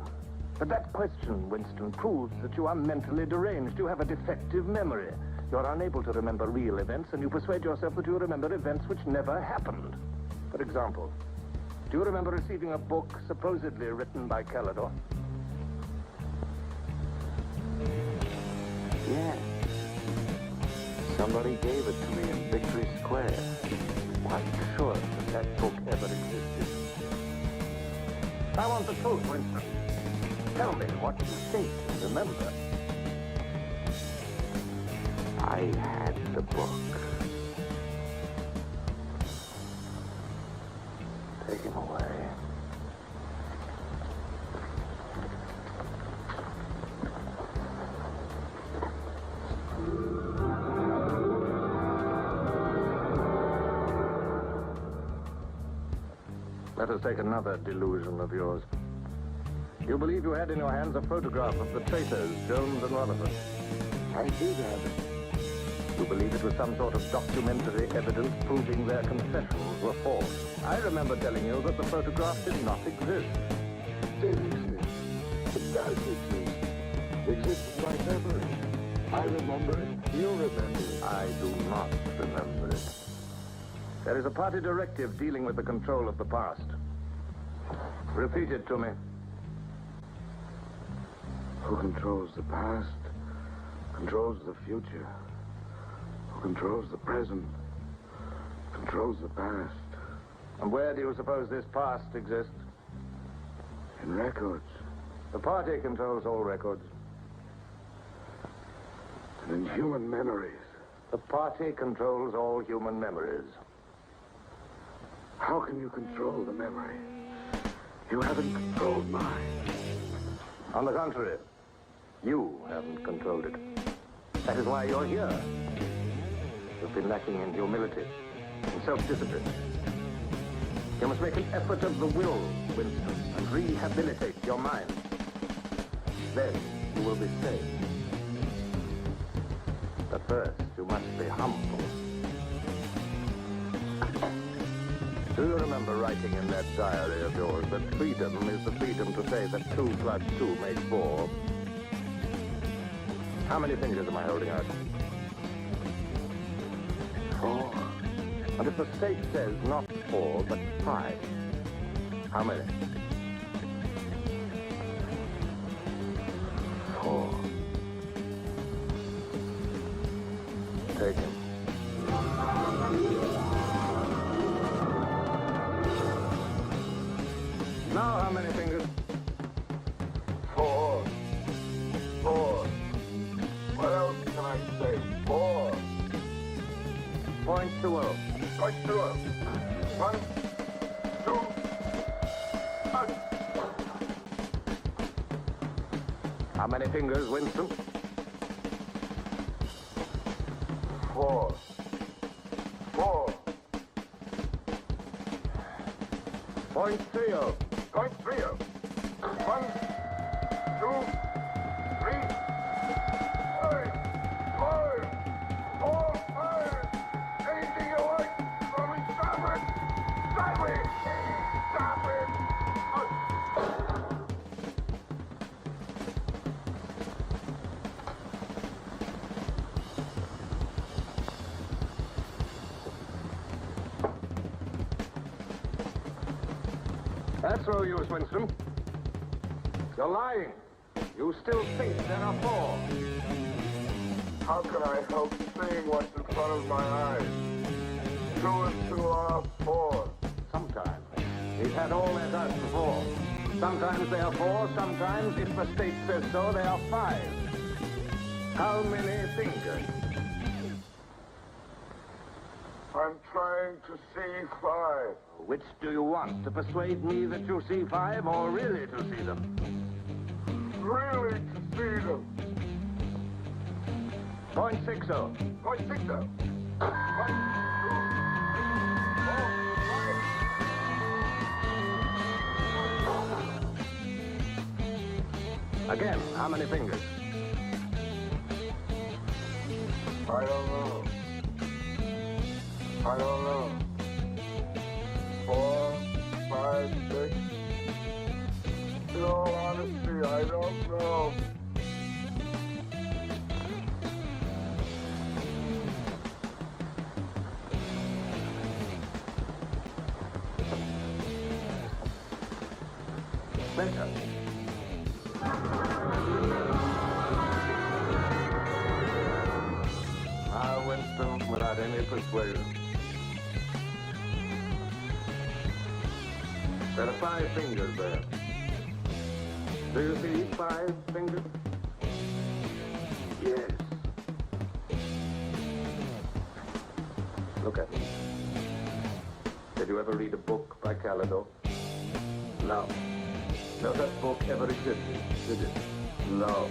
But that question, Winston, proves that you are mentally deranged. You have a defective memory. You're unable to remember real events, and you persuade yourself that you remember events which never happened. For example, do you remember receiving a book supposedly written by Calador? Yes. Somebody gave it to me in Victory Square. Quite sure that that book ever existed. I want the truth, Winston. Tell me what you think and remember. I had the book. Take him away. Let us take another delusion of yours. You believe you had in your hands a photograph of the traitors, Jones and Rutherford. I did have it. You believe it was some sort of documentary evidence proving their confessions were false. I remember telling you that the photograph did not exist. It did exist. It does exist. It exists in my memory. I remember it. You remember it. I do not remember it. There is a party directive dealing with the control of the past. Repeat it to me. Who controls the past controls the future. Who controls the present controls the past. And where do you suppose this past exists? In records. The party controls all records. And in human memories. The party controls all human memories. How can you control the memory? You haven't controlled mine. On the contrary, you haven't controlled it. That is why you're here. You've been lacking in humility and self-discipline. You must make an effort of the will, Winston, and rehabilitate your mind. Then you will be safe. But first, you must be humble. Do you remember writing in that diary of yours that freedom is the freedom to say that 2 plus 2 makes 4? How many fingers am I holding out? 4. And if the state says not 4, but 5, how many? 4. Take him. Now how many fingers? 4. 4. What else can I say? 4. Point 20. Point 2. 1, 2, How many fingers, Winston? 4. 4. Point 30. Point 3. 1, 2, 3, 4, 5. Anything you like. Only stop it. Stop it. Stop it. That's no use, Winston. You're lying. You still think there are 4. How can I help seeing what's in front of my eyes? 2 and 2 are 4. Sometimes. He's had all that out before. Sometimes they are 4, sometimes, if the state says so, they are 5. How many fingers? I'm trying to see 5. Which do you want? To persuade me that you see 5 or really to see them? Really to see them. .60. .60. Again, how many fingers? I don't know. I don't know. 4, 5, 6. In all honesty, I don't know. Better. Now, Winston, without any persuasion. There are 5 fingers there. Do you see 5 fingers? Yes. Look at me. Did you ever read a book by Calidore? No. No such book ever existed, did it? No.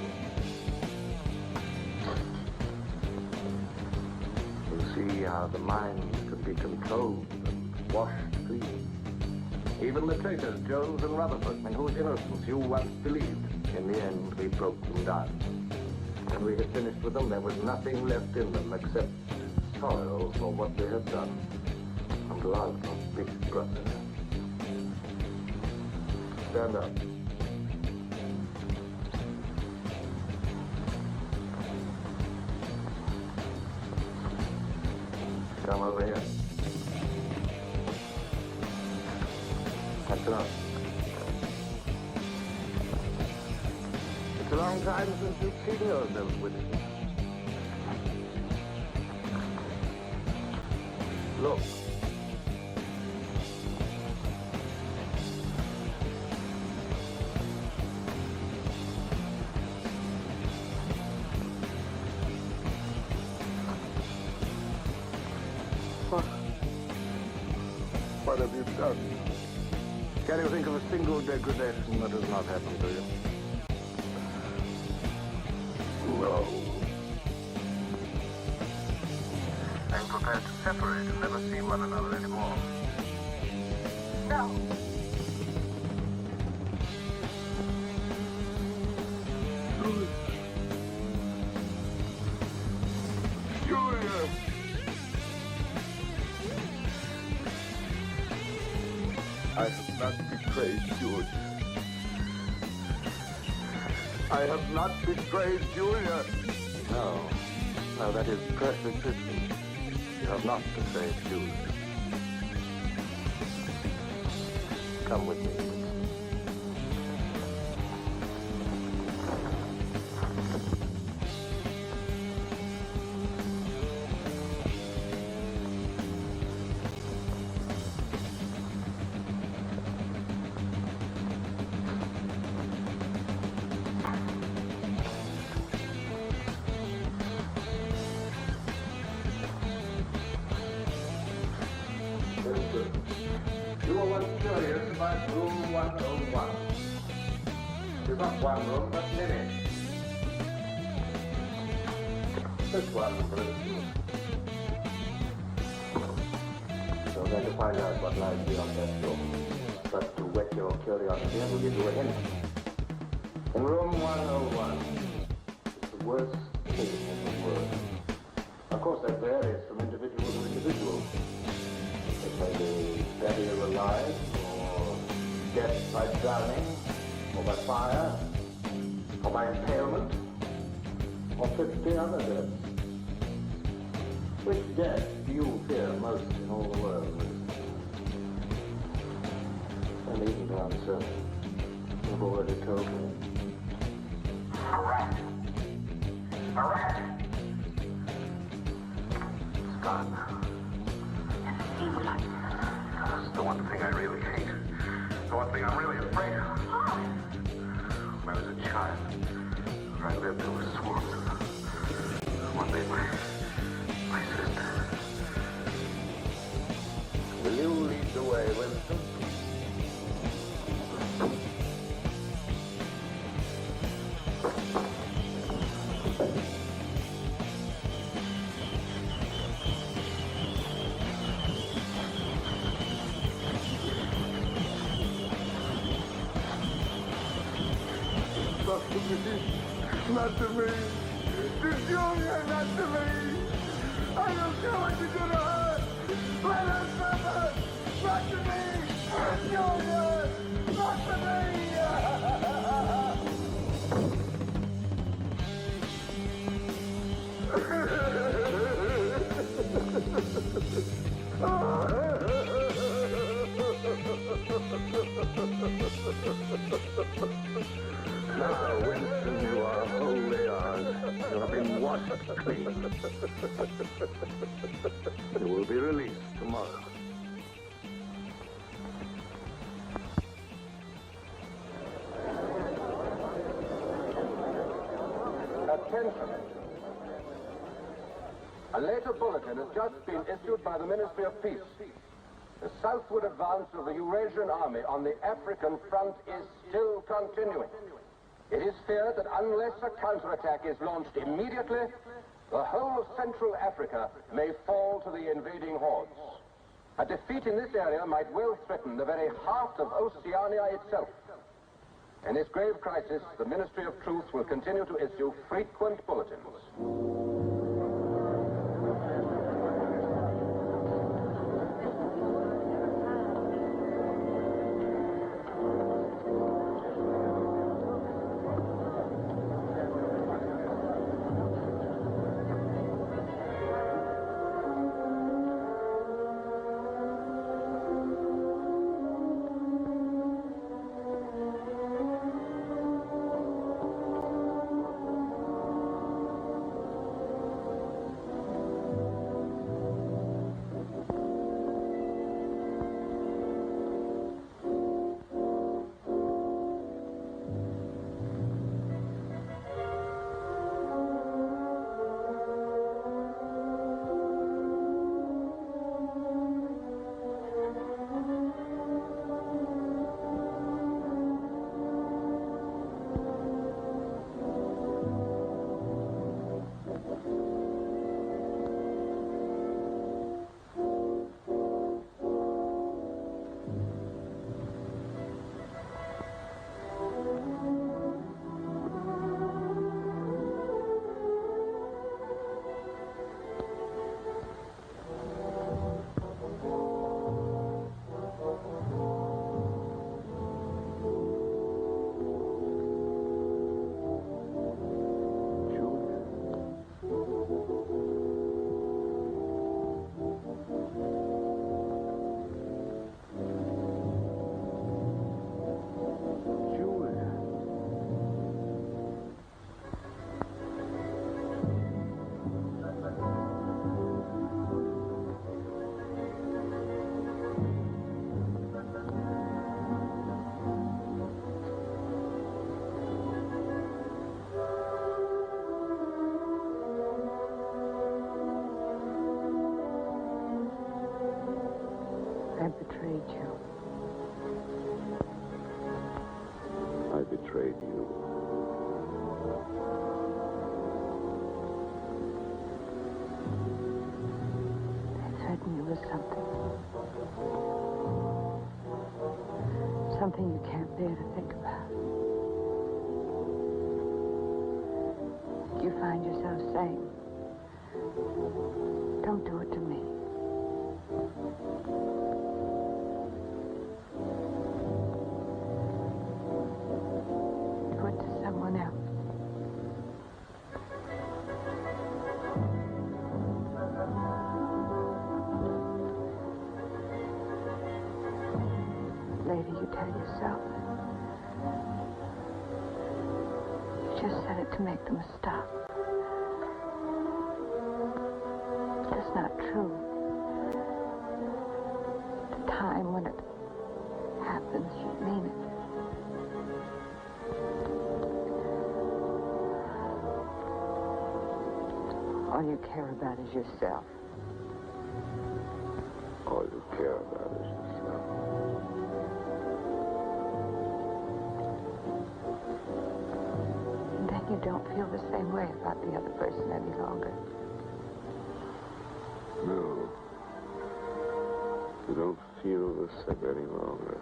You see how the mind can be controlled and washed clean. Even the traitors, Jones and Rutherford, in whose innocence you once believed, in the end we broke them down. When we had finished with them, there was nothing left in them except sorrow for what they had done. And love for big brother. Stand up. Come over here. That's enough. It's a long time since you've seen yourself with it. Look. What have you done? Can you think of a single degradation that has not happened to you? No. I'm prepared to separate and never see one another anymore. No. Julia! I have not betrayed Julia. I have not betrayed Julia. No. No, that is perfect truthful. You have not betrayed Julie. Come with me. You were once curious about room 101. It's not one room, but many. This one, for instance. You're going to find out what lies beyond that door. But to whet your curiosity, I will give you a hint. In room 101, it's the worst thing in the world. Of course, that varies from individual to individual. It may be buried alive, or death by drowning, or by fire, or by impalement, or 50 other deaths. Which death do you fear most in all the world? And even to answer, you've already told me. A rat. A rat. It's gone now. That's the one thing I really hate. The one thing I'm really afraid of. Not to me. To Julia, not to me. I don't care what you do to her. Let her suffer. Not to me. To Julia, not to me. Now, Winston, you are wholly ours. You have been washed clean. You will be released tomorrow. Attention. A later bulletin has just been issued by the Ministry of Peace. The southward advance of the Eurasian Army on the African front is still continuing. It is feared that unless a counterattack is launched immediately, the whole of Central Africa may fall to the invading hordes. A defeat in this area might well threaten the very heart of Oceania itself. In this grave crisis, the Ministry of Truth will continue to issue frequent bulletins. I betrayed you. I betrayed you. I threatened you with something. Something you can't bear to think about. You find yourself saying, don't do it to me. Do it to someone else. Later, you tell yourself you just said it to make them stop. But that's not true. The time when it happens, you mean it. All you care about is yourself. All you care about is yourself. And then you don't feel the same way about the other person any longer. No. You don't feel the sick any longer.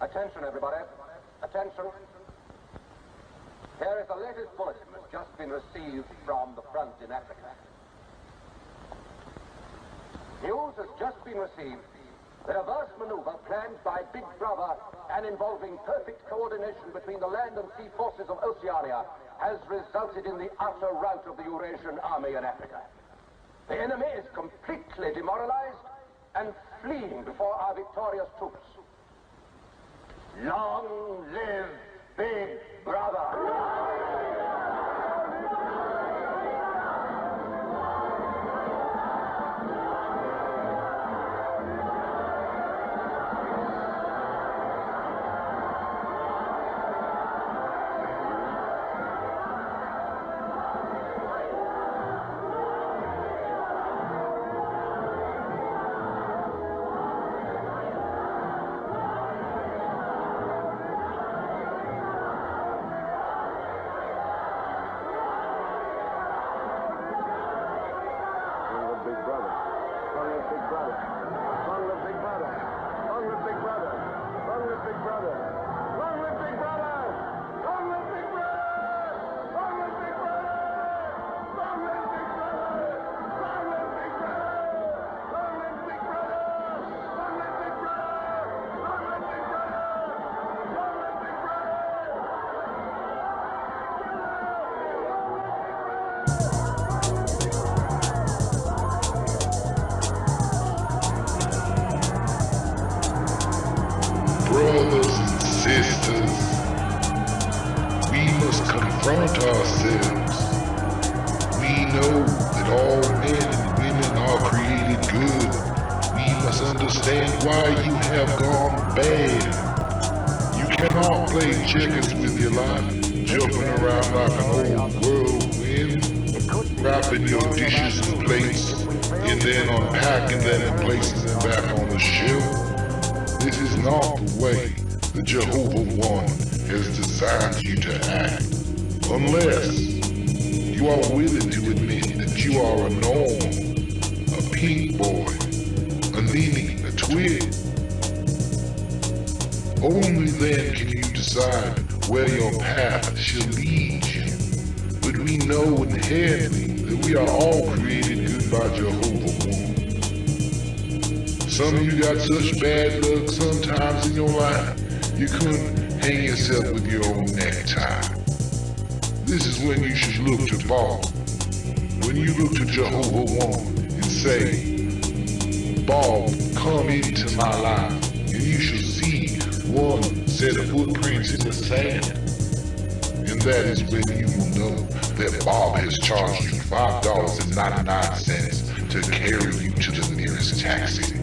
Attention, everybody. Attention. Here is the latest bulletin that's just been received from the front in Africa. News has just been received that a vast maneuver planned by Big Brother and involving perfect coordination between the land and sea forces of Oceania has resulted in the utter rout of the Eurasian army in Africa. The enemy is completely demoralized and fleeing before our victorious troops. Long live Big Brother! Brothers and sisters, we must confront ourselves. We know that all men and women are created good. We must understand why you have gone bad. You cannot play checkers with your life, jumping around like an old whirlwind, wrapping your dishes and plates, and then unpacking them and placing them back on the shelf. This is not the way the Jehovah One has designed you to act, unless you are willing to admit that you are a norm, a pink boy, a nini, a twig. Only then can you decide where your path shall lead you. But we know inherently that we are all created good by Jehovah One. Some of you got such bad luck sometimes in your life, you couldn't hang yourself with your own necktie. This is when you should look to Bob. When you look to Jehovah One and say, Bob, come into my life, and you shall see one set of footprints in the sand. And that is when you will know that Bob has charged you $5.99 to carry you to the nearest taxi.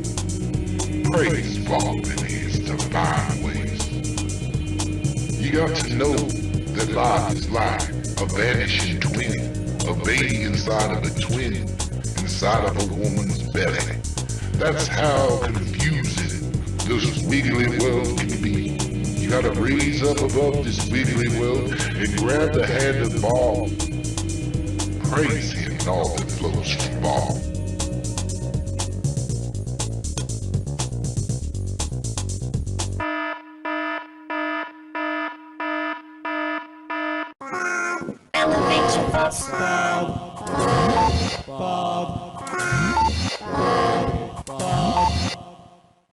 Praise Bob in his divine ways. You got to know that life is like a vanishing twin, a baby inside of a twin, inside of a woman's belly. That's how confusing this wiggly world can be. You gotta raise up above this wiggly world and grab the hand of Bob. Praise him and all that flows from Bob. Bob.